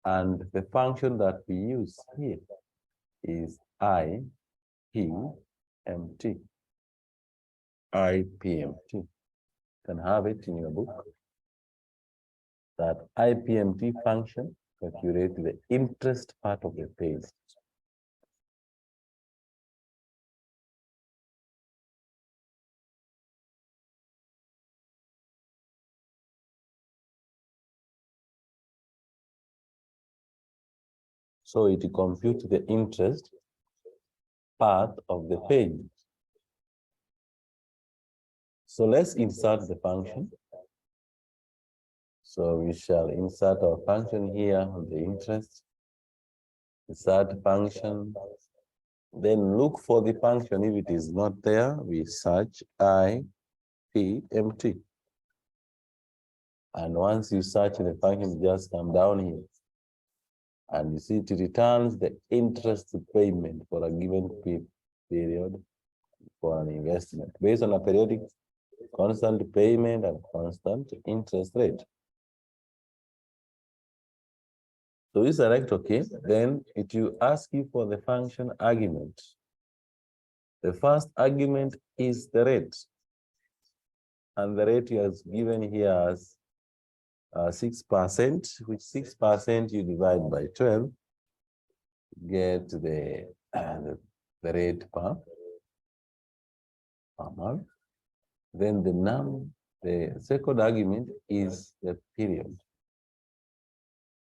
And the function that we use here is IPMT. IPMT. You can have it in your book. That IPMT function calculates the interest part of the payment. So it computes the interest part of the payment. So let's insert the function. So we shall insert our function here on the interest. Insert function. Then look for the function. If it is not there, we search IPMT. And once you search the function, just come down here. And you see it returns the interest payment for a given period for an investment based on a periodic constant payment and constant interest rate. So you select OK, then it will ask you for the function argument. The first argument is the rate. And the rate is given here as 6%, which 6% you divide by 12, get the rate per month. Then the second argument is the period.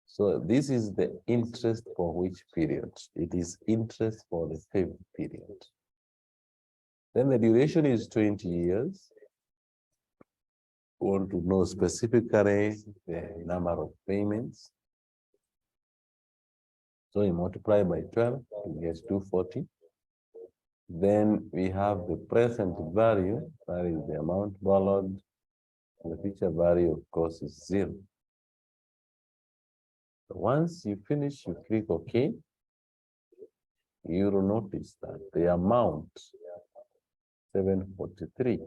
So this is the interest for which period? It is interest for the fifth period. Then the duration is 20 years. We want to know specifically the number of payments. So you multiply by 12 to get 240. Then we have the present value, that is the amount borrowed. The future value, of course, is 0. So once you finish, you click OK. You will notice that the amount 743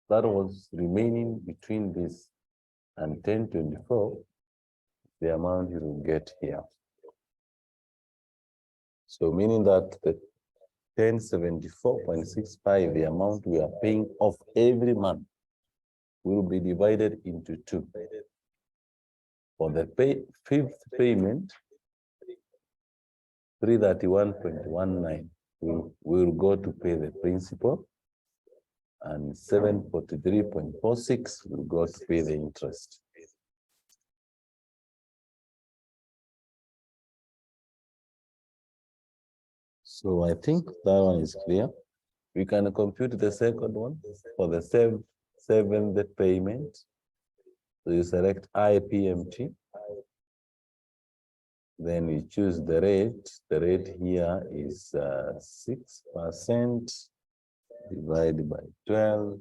that was remaining between this and 1024, the amount you will get here. So meaning that the 1074.65, the amount we are paying off every month, will be divided into 2. For the fifth payment, 331.19 will go to pay the principal, and 743.46 will go to pay the interest. So I think that one is clear. We can compute the second one for the seventh payment. So you select IPMT. Then we choose the rate. The rate here is 6% divided by 12.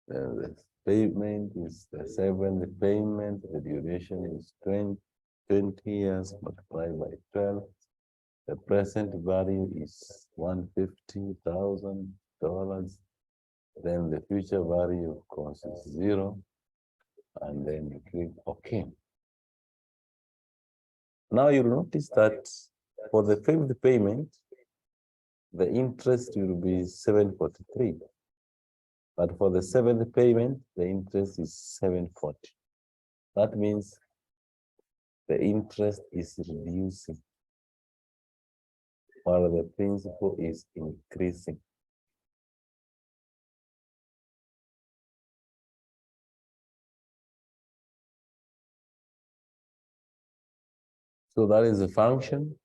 The payment is the seventh payment. The duration is 20 years multiplied by 12. The present value is $150,000. Then the future value, of course, is 0. And then you click OK. Now you'll notice that for the fifth payment, the interest will be 743. But for the seventh payment, the interest is 740. That means the interest is reducing while the principal is increasing. So that is a function,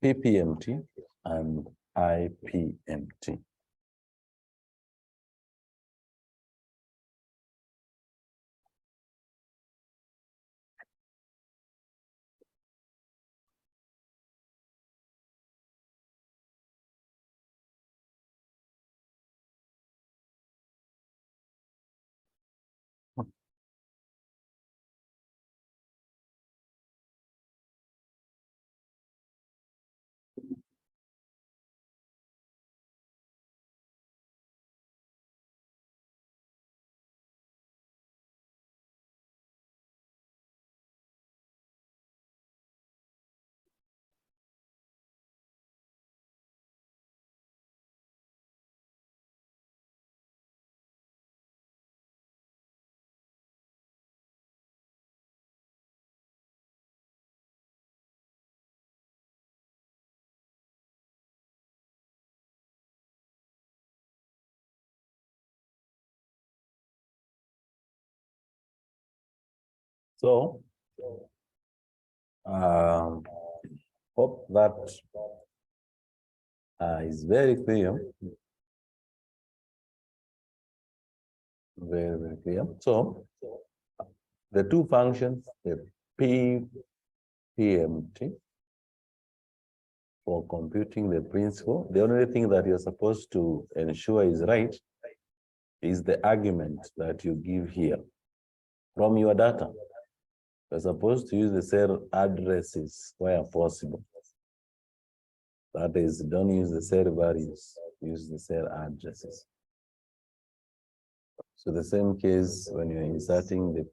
PPMT and IPMT. So, hope that is very clear. Very, very clear. So, the two functions, the PPMT for computing the principal, the only thing that you're supposed to ensure is right is the argument that you give here from your data. You're supposed to use the cell addresses where possible. That is, don't use the cell values, use the cell addresses. So the same case when you're inserting the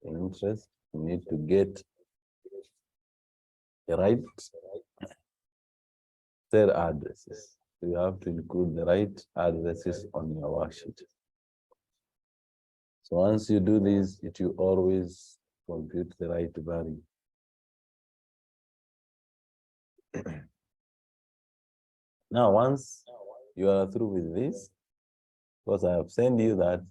interest, you need to get the right cell addresses. So you have to include the right addresses on your worksheet. So once you do this, it will always compute the right value. Now, once you are through with this, because I have sent you that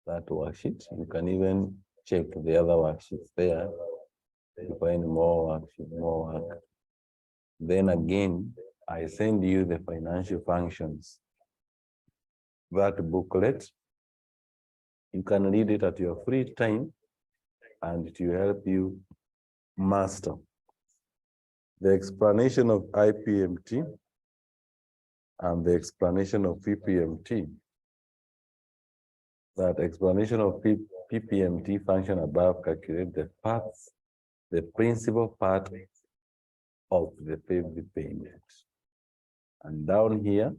that worksheet, you can even check the other worksheets there. You find more worksheet, more work. Then again, I send you the financial functions. That booklet, you can read it at your free time, and it will help you master the explanation of IPMT and the explanation of PPMT. That explanation of PPMT function above calculate the parts, the principal part of the payment. And down here,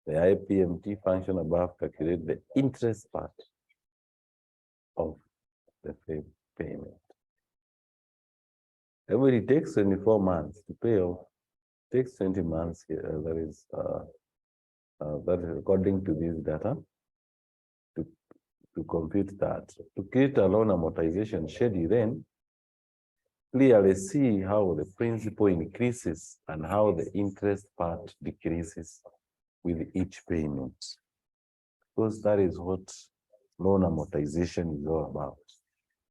the IPMT function above calculate the interest part of the payment. It takes 24 months to pay off. It takes 20 months here. That is according to this data to compute that. To create a loan amortization schedule, then clearly see how the principal increases and how the interest part decreases with each payment. Because that is what loan amortization is all about.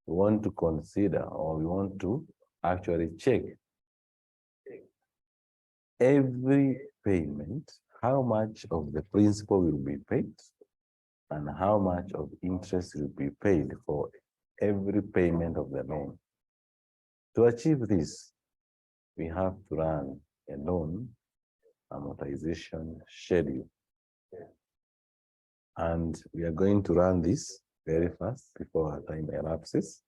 We want to consider, or we want to actually check every payment, how much of the principal will be paid and how much of interest will be paid for every payment of the loan. To achieve this, we have to run a loan amortization schedule. And we are going to run this very fast before our time elapses.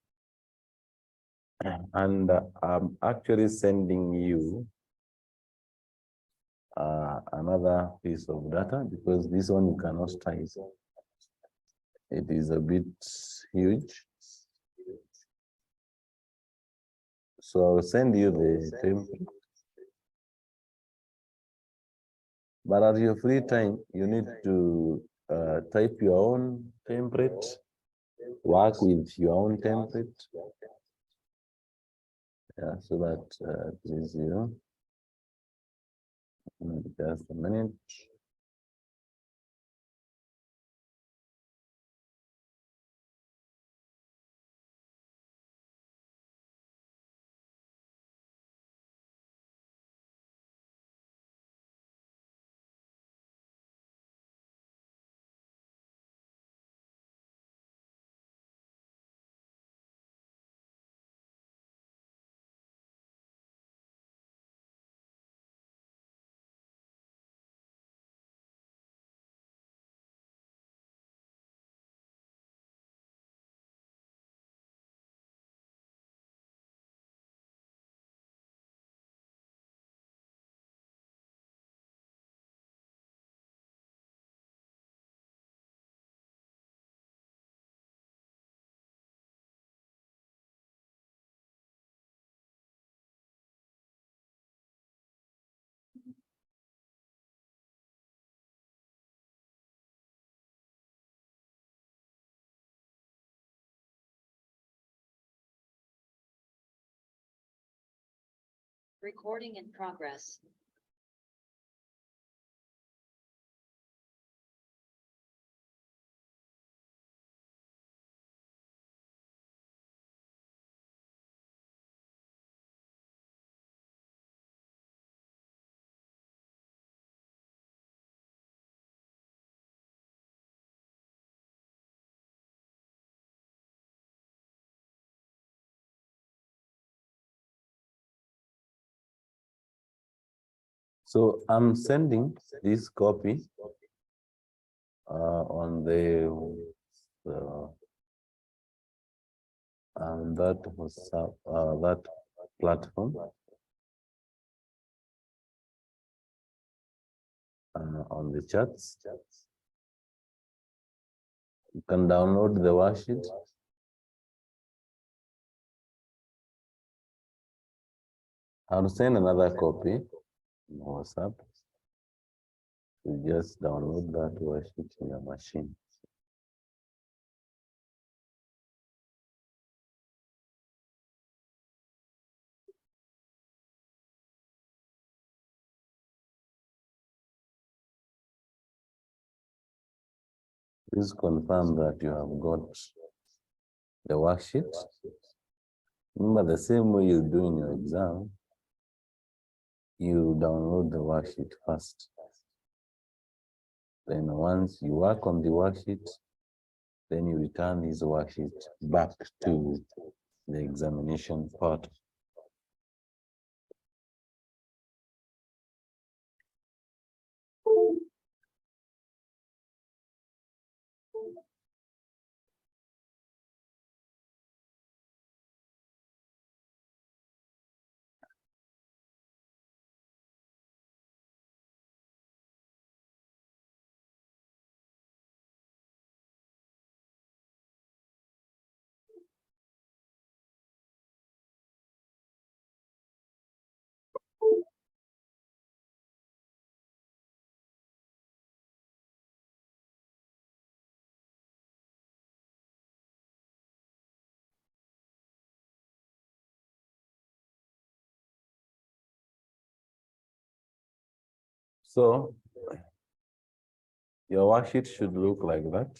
And I'm actually sending you another piece of data because this one you cannot type. It is a bit huge. So I'll send you the template. But at your free time, you need to type your own template, work with your own template. Yeah, so that it is, you know, just a minute. Recording in progress. So I'm sending this copy on that WhatsApp, that platform on the chats. You can download the worksheet. I'll send another copy on WhatsApp. You just download that worksheet in your machine. Please confirm that you have got the worksheet. Remember, the same way you do in your exam, you download the worksheet first. Then once you work on the worksheet, then you return this worksheet back to the examination part. So your worksheet should look like that.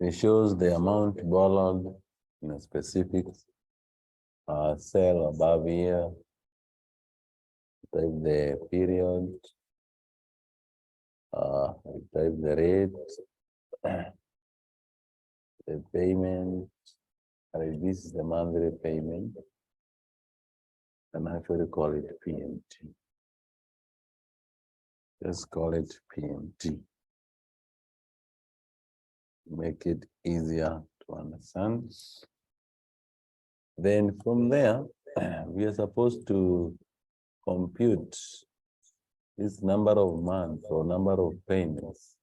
It shows the amount borrowed in a specific cell above here, type the period, type the rate, the payment, and this is the monthly payment, and actually call it PMT. Just call it PMT. Make it easier to understand. Then from there, we are supposed to compute this number of months or number of payments.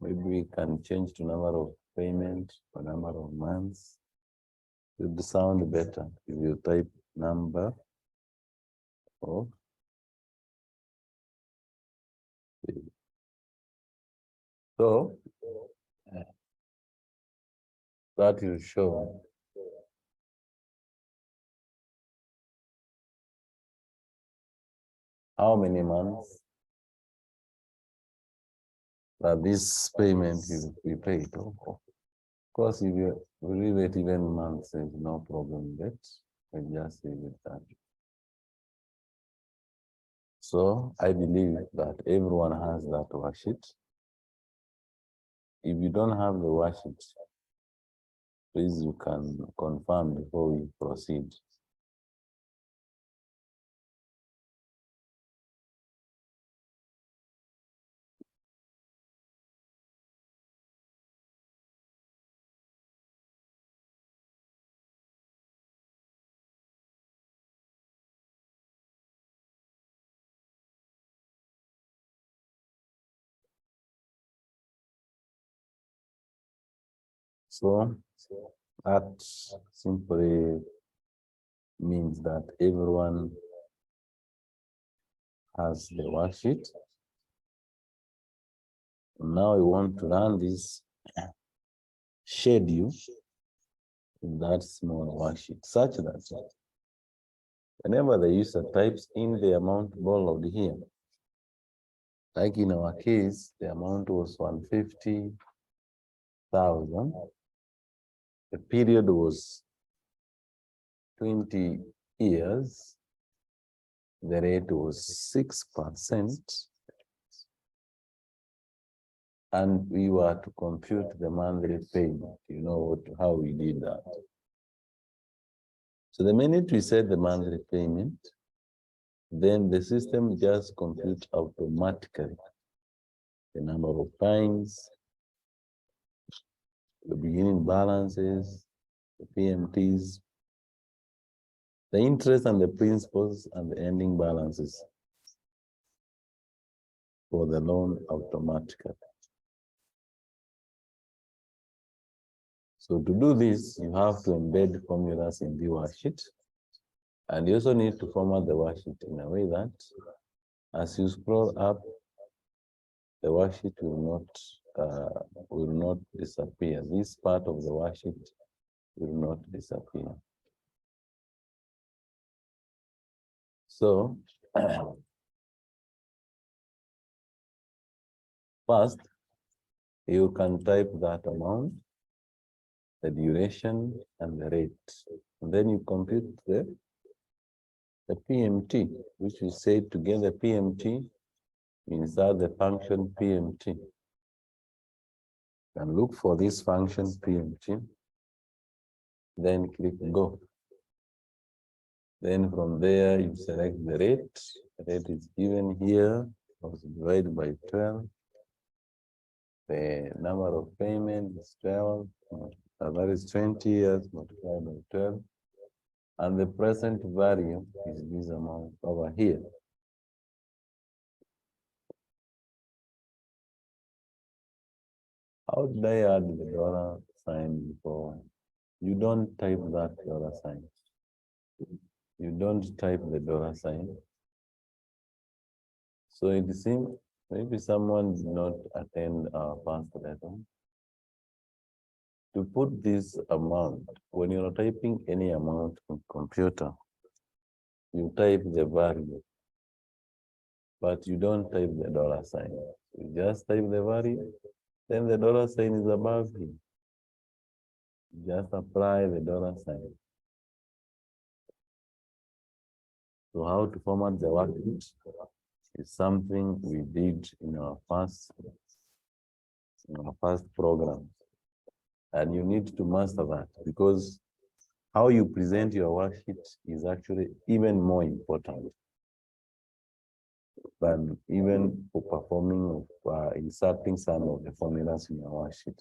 Maybe we can change to number of payments or number of months. It would sound better if you type number of so that will show how many months that this payment will be paid. Of course, if you leave it even months, there's no problem with it. We just leave it that. So I believe that everyone has that worksheet. If you don't have the worksheet, please you can confirm before we proceed. So that simply means that everyone has the worksheet. Now we want to run this schedule in that small worksheet such that whenever the user types in the amount borrowed here, like in our case, the amount was 150,000. The period was 20 years. The rate was 6%. And we were to compute the monthly payment. You know how we did that. So the minute we set the monthly payment, then the system just computes automatically the number of times, the beginning balances, the PMTs, the interest and the principals, and the ending balances for the loan automatically. So to do this, you have to embed formulas in the worksheet. And you also need to format the worksheet in a way that as you scroll up, the worksheet will not disappear. This part of the worksheet will not disappear. So first, you can type that amount, the duration, and the rate. And then you compute the PMT, which we say together PMT means that the function PMT. And look for this function PMT, then click go. Then from there, you select the rate. The rate is given here, divided by 12. The number of payment is 12. That is 20 years multiplied by 12. And the present value is this amount over here. How did I add the dollar sign before? You don't type that dollar sign. You don't type the dollar sign. So it seems maybe someone did not attend our past lesson. To put this amount, when you're typing any amount in computer, you type the value, but you don't type the dollar sign. You just type the value, then the dollar sign is above you. You just apply the dollar sign. So how to format the worksheet is something we did in our first program. And you need to master that because how you present your worksheet is actually even more important than even for performing inserting some of the formulas in your worksheet.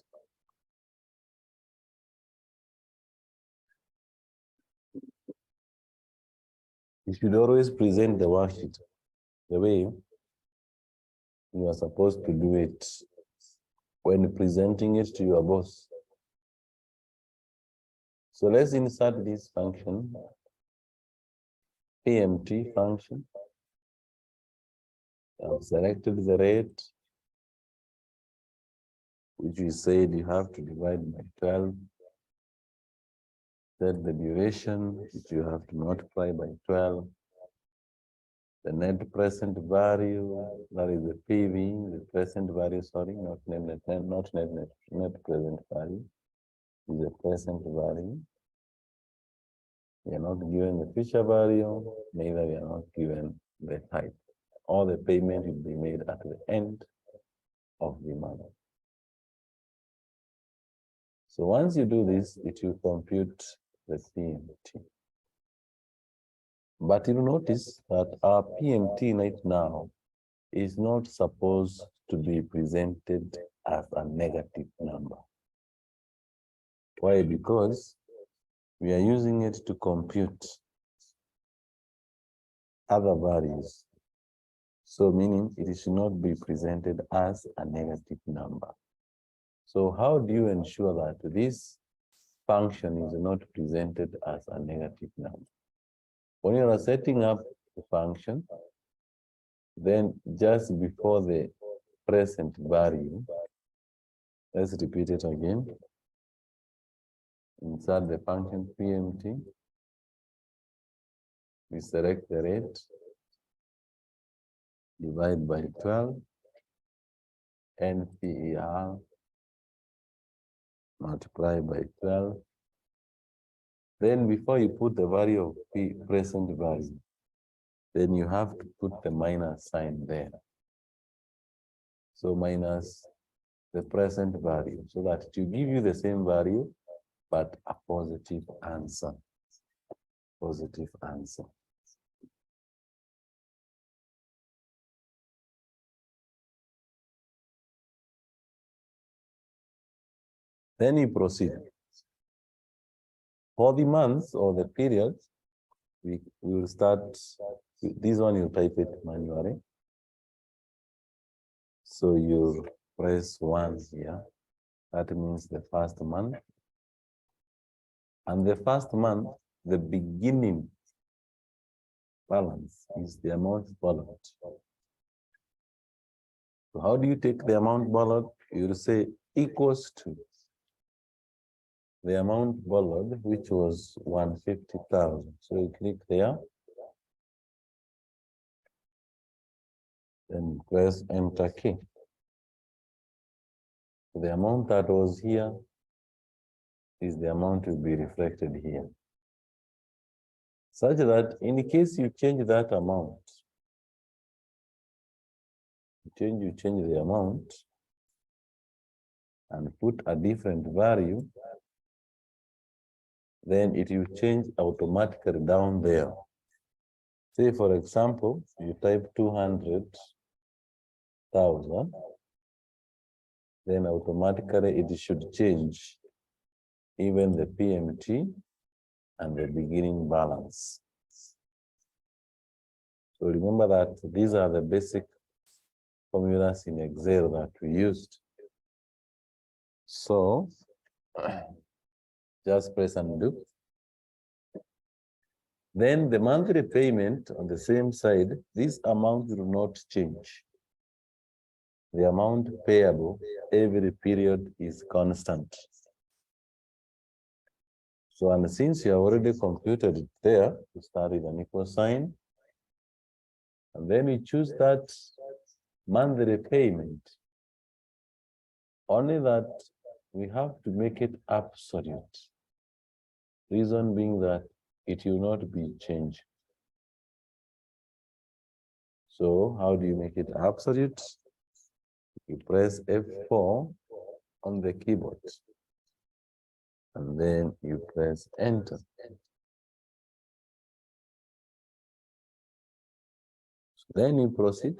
You should always present the worksheet the way you are supposed to do it when presenting it to your boss. So let's insert this function, PMT function. I've selected the rate, which we said you have to divide by 12. Set the duration, which you have to multiply by 12. The net present value, that is the PV, the present value, sorry, not net present value, is the present value. We are not given the future value, neither we are not given the type. All the payment will be made at the end of the month. So once you do this, it will compute the PMT. But you'll notice that our PMT right now is not supposed to be presented as a negative number. Why? Because we are using it to compute other values. So meaning it should not be presented as a negative number. So how do you ensure that this function is not presented as a negative number? When you are setting up the function, then just before the present value, let's repeat it again. Insert the function PMT. We select the rate, divide by 12, NPER, multiply by 12. Then before you put the value of P present value, then you have to put the minus sign there. So minus the present value, so that it will give you the same value, but a positive answer. Positive answer. Then you proceed. For the months or the periods, we will start, this one you type it manually. So you press 1 here. That means the first month. And the first month, the beginning balance is the amount borrowed. So how do you take the amount borrowed? You will say equals to the amount borrowed, which was 150,000. So you click there. Then press enter key. So the amount that was here is the amount will be reflected here. Such that in case you change that amount, you change the amount and put a different value, then it will change automatically down there. Say, for example, you type 200,000, then automatically it should change even the PMT and the beginning balance. So remember that these are the basic formulas in Excel that we used. So just press undo. Then the monthly payment on the same side, this amount will not change. The amount payable every period is constant. So, and since you have already computed it there, you start with an equal sign. And then we choose that monthly payment. Only that we have to make it absolute. Reason being that it will not be changed. So how do you make it absolute? You press F4 on the keyboard, and then you press enter. So then you proceed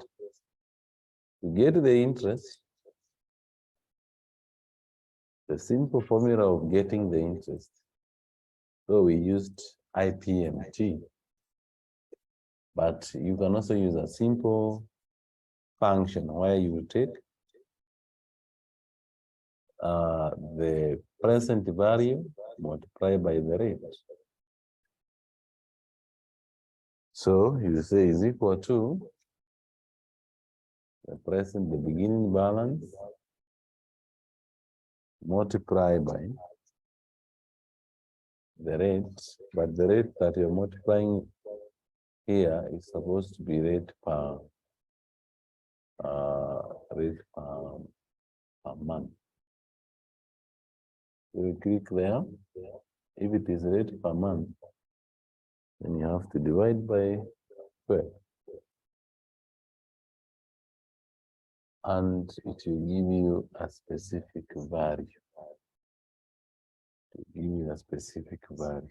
to get the interest. The simple formula of getting the interest. So we used IPMT, but you can also use a simple function where you take the present value multiplied by the rate. So you say is equal to the present, the beginning balance multiplied by the rate, but the rate that you're multiplying here is supposed to be rate per month. So we click there. If it is rate per month, then you have to divide by 12. And it will give you a specific value. To give you a specific value.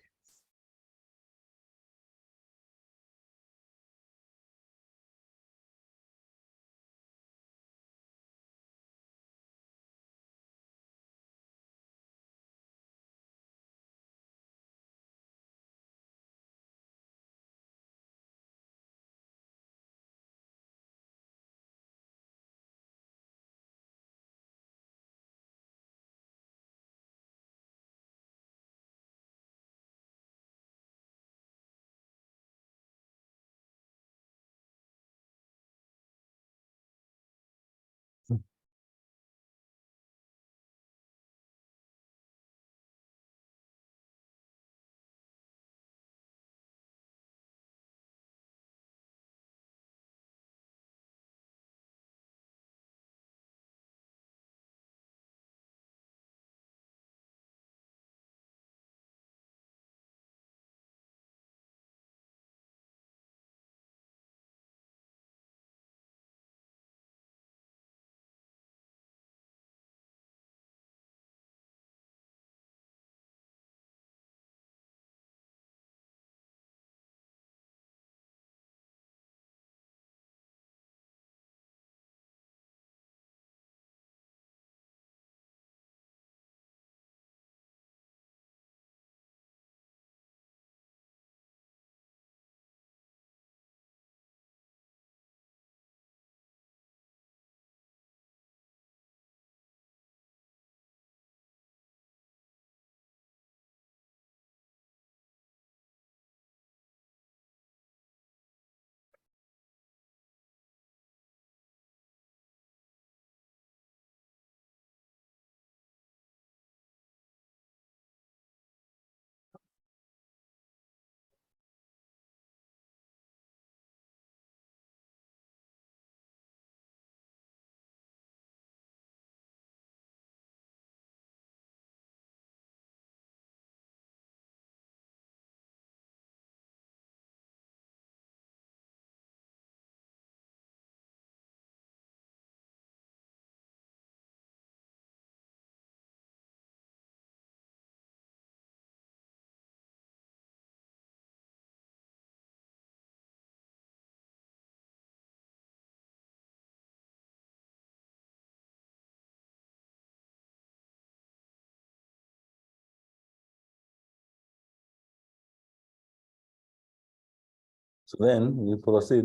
So then we proceed.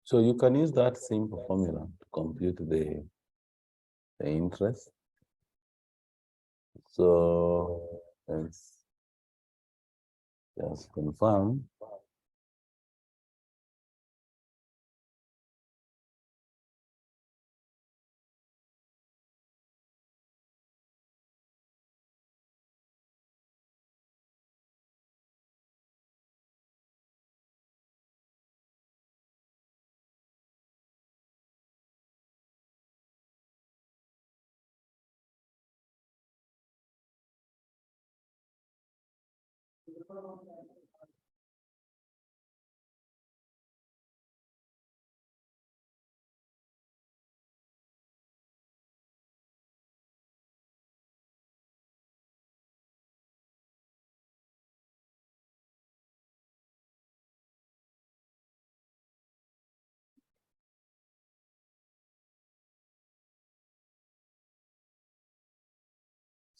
So you can use that simple formula to compute the interest. So let's just confirm.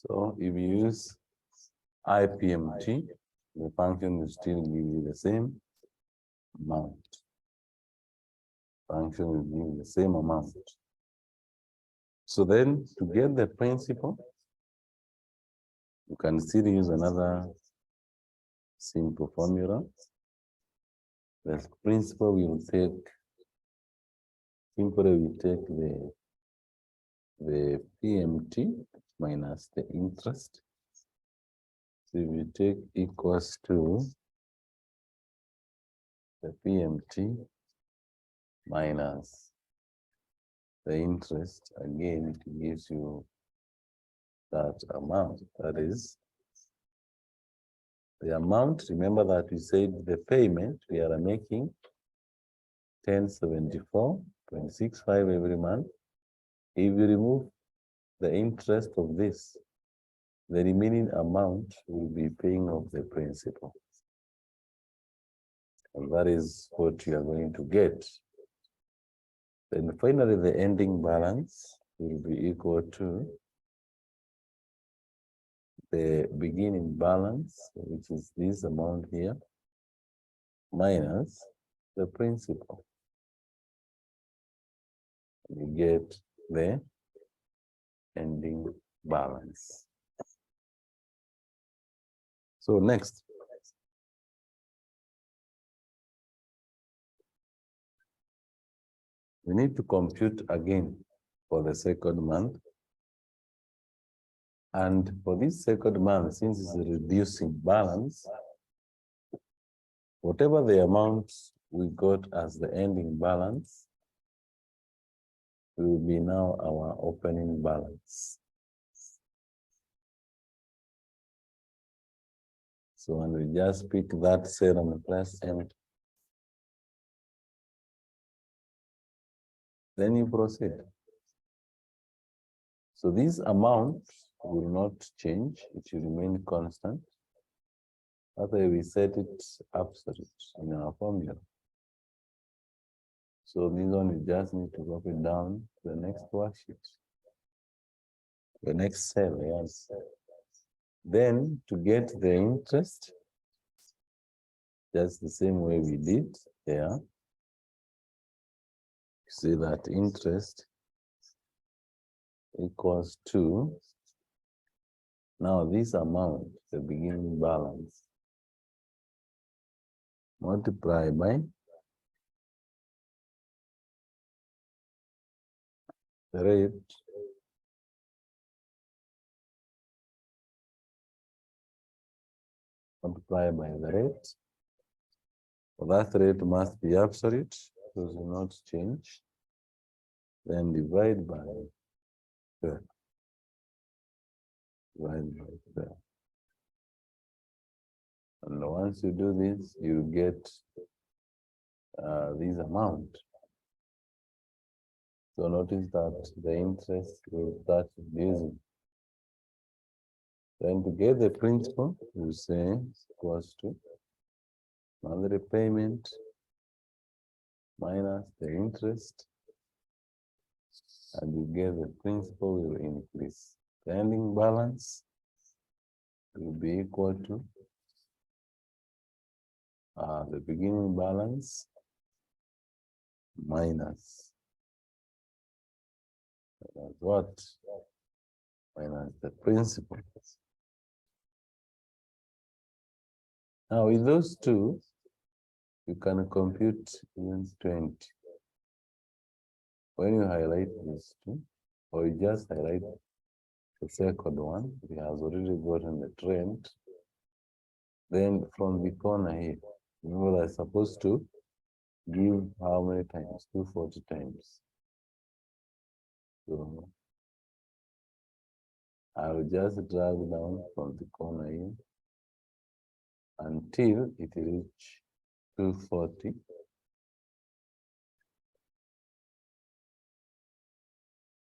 So if you use IPMT, the function will still give you the same amount. Function will give you the same amount. So then to get the principal, you can still use another simple formula. The principal will take, simply we take the PMT minus the interest. So if you take equals to the PMT minus the interest, again, it gives you that amount. That is the amount. Remember that we said the payment we are making 1074.65 every month. If you remove the interest of this, the remaining amount will be paying off the principal. And that is what you are going to get. Then finally, the ending balance will be equal to the beginning balance, which is this amount here, minus the principal. You get the ending balance. So next, we need to compute again for the second month. And for this second month, since it's a reducing balance, whatever the amount we got as the ending balance will be now our opening balance. So when we just pick that cell and press enter, then you proceed. So this amount will not change, it will remain constant. After we set it absolute in our formula. So this one we just need to drop it down to the next worksheet. The next cell, yes. Then to get the interest, just the same way we did there. You see that interest equals to, now this amount, the beginning balance, multiply by the rate multiply by the rate. So that rate must be absolute, because will not change. Then divide by 12. Divide by 12. And once you do this, you get this amount. So notice that the interest will start reducing. Then to get the principal, you say equals to monthly payment minus the interest, and you get the principal will increase. The ending balance will be equal to the beginning balance minus what? Minus the principal. Now with those two, you can compute even 20. When you highlight these two, or you just highlight the second one, we have already gotten the trend. Then from the corner here, remember that's supposed to give how many times? 240 times. So I will just drag down from the corner here until it reach 240.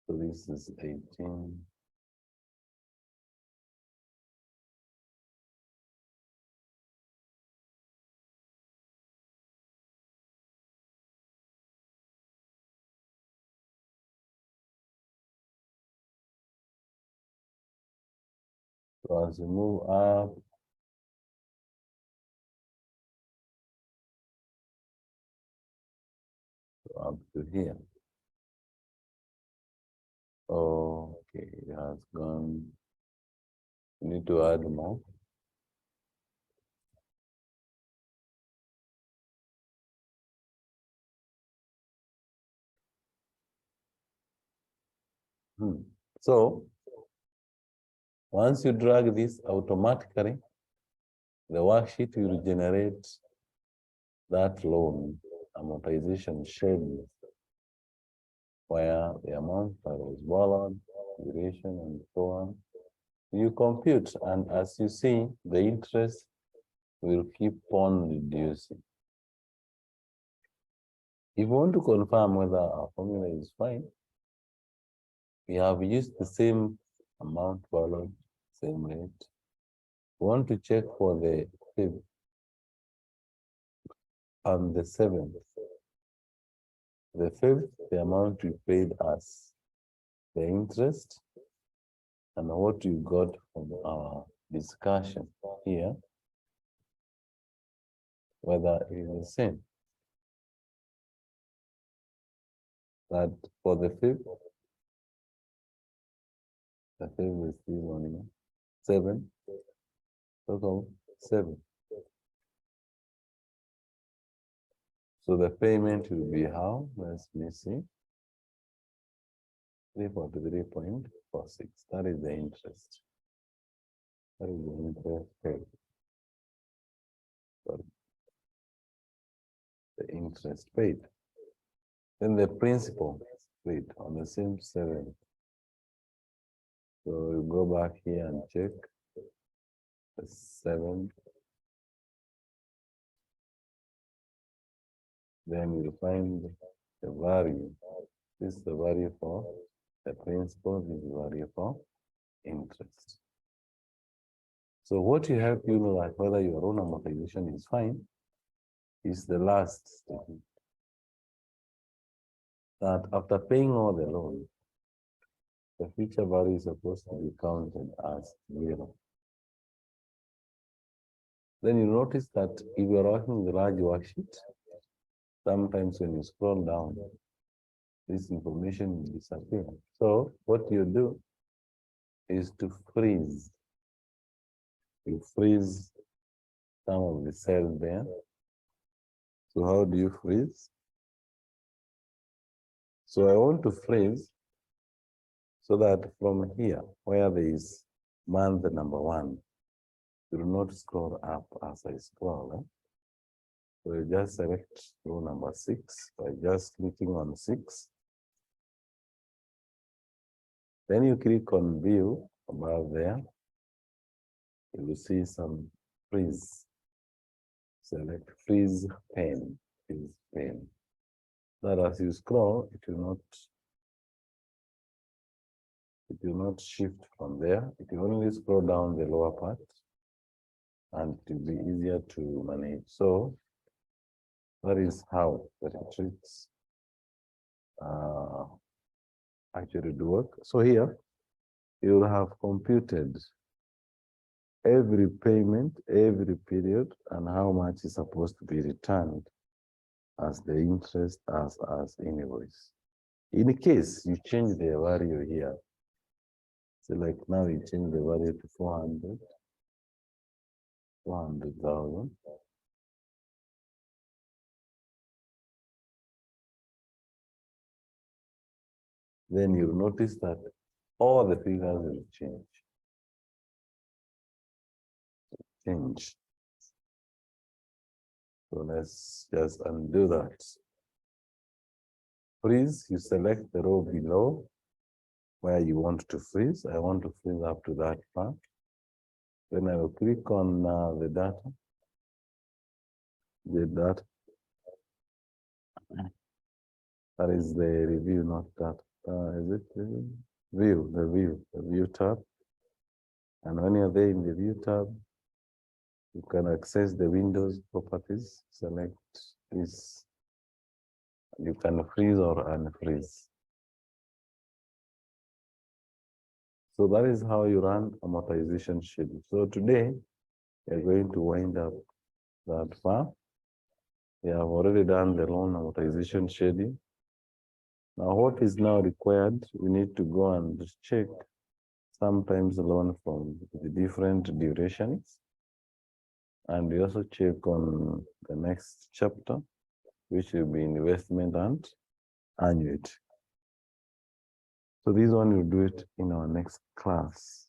So this is 18. So as you move up, up to here. Okay, it has gone. You need to add more. So once you drag this automatically, the worksheet will generate that loan amortization schedule where the amount that was borrowed, duration, and so on. You compute, and as you see, the interest will keep on reducing. If you want to confirm whether our formula is fine, we have used the same amount borrowed, same rate. We want to check for the fifth and the seventh. The fifth, the amount you paid us, the interest, and what you got from our discussion here, whether it is the same. That for the fifth is still only 7, total 7. So the payment will be how? Let's see. 343.46. That is the interest. That is the interest paid. Sorry. The interest paid. Then the principal paid on the same 7. So you go back here and check the 7. Then you find the value. This is the value for the principal, this is the value for interest. So what you have to know, like whether your loan amortization is fine, is the last statement. That after paying all the loan, the future value is supposed to be counted as 0. Then you notice that if you are working with a large worksheet, sometimes when you scroll down, this information will disappear. So what you do is to freeze. You freeze some of the cells there. So how do you freeze? So I want to freeze so that from here, where there is month number 1, you will not scroll up as I scroll. So you just select row number 6 by just clicking on 6. Then you click on view above there. You will see some freeze. Select freeze pane. Freeze pane. That as you scroll, it will not shift from there. It will only scroll down the lower part, and it will be easier to manage. So that is how the retreats actually do work. So here you will have computed every payment, every period, and how much is supposed to be returned as the interest as invoice. In case you change the value here, so like now you change the value to 400,000. Then you'll notice that all the figures will change. So let's just undo that. Freeze, you select the row below where you want to freeze. I want to freeze up to that part. Then I will click on the data. That is the review, not that. Is it the view tab? And when you're there in the view tab, you can access the Windows properties. Select this. You can freeze or unfreeze. So that is how you run amortization schedule. So today, we are going to wind up that far. We have already done the loan amortization schedule. Now, what is now required? We need to go and check sometimes loan from the different durations. And we also check on the next chapter, which will be investment and annuity. So this one we'll do it in our next class.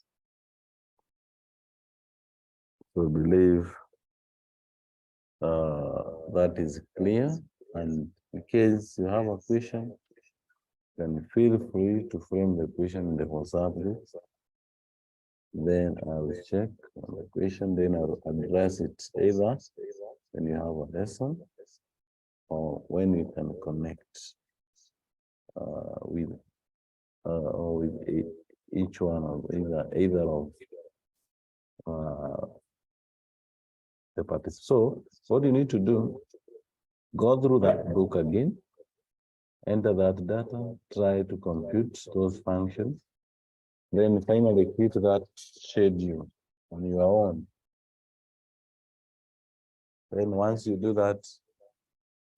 So I believe that is clear. And in case you have a question, then feel free to frame the question in the WhatsApp group. Then I will check on the question, then I'll address it either when you have a lesson or when you can connect with or with each one of either of the parties. So what you need to do, go through that book again, enter that data, try to compute those functions, then finally hit that schedule on your own. Then once you do that,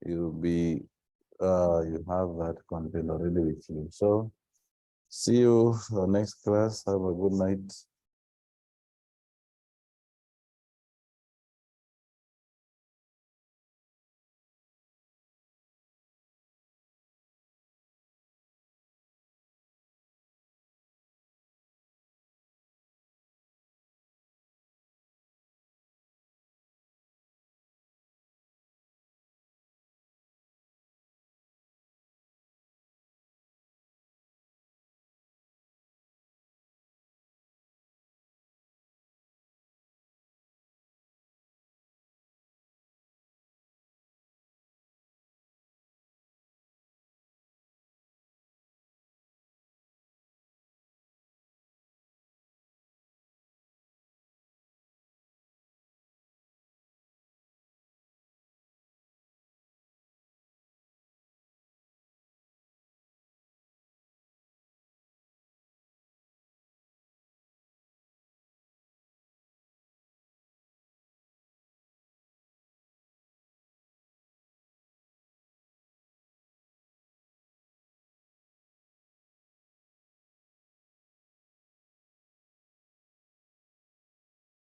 you'll be you have that content already with you. So see you for next class. Have a good night.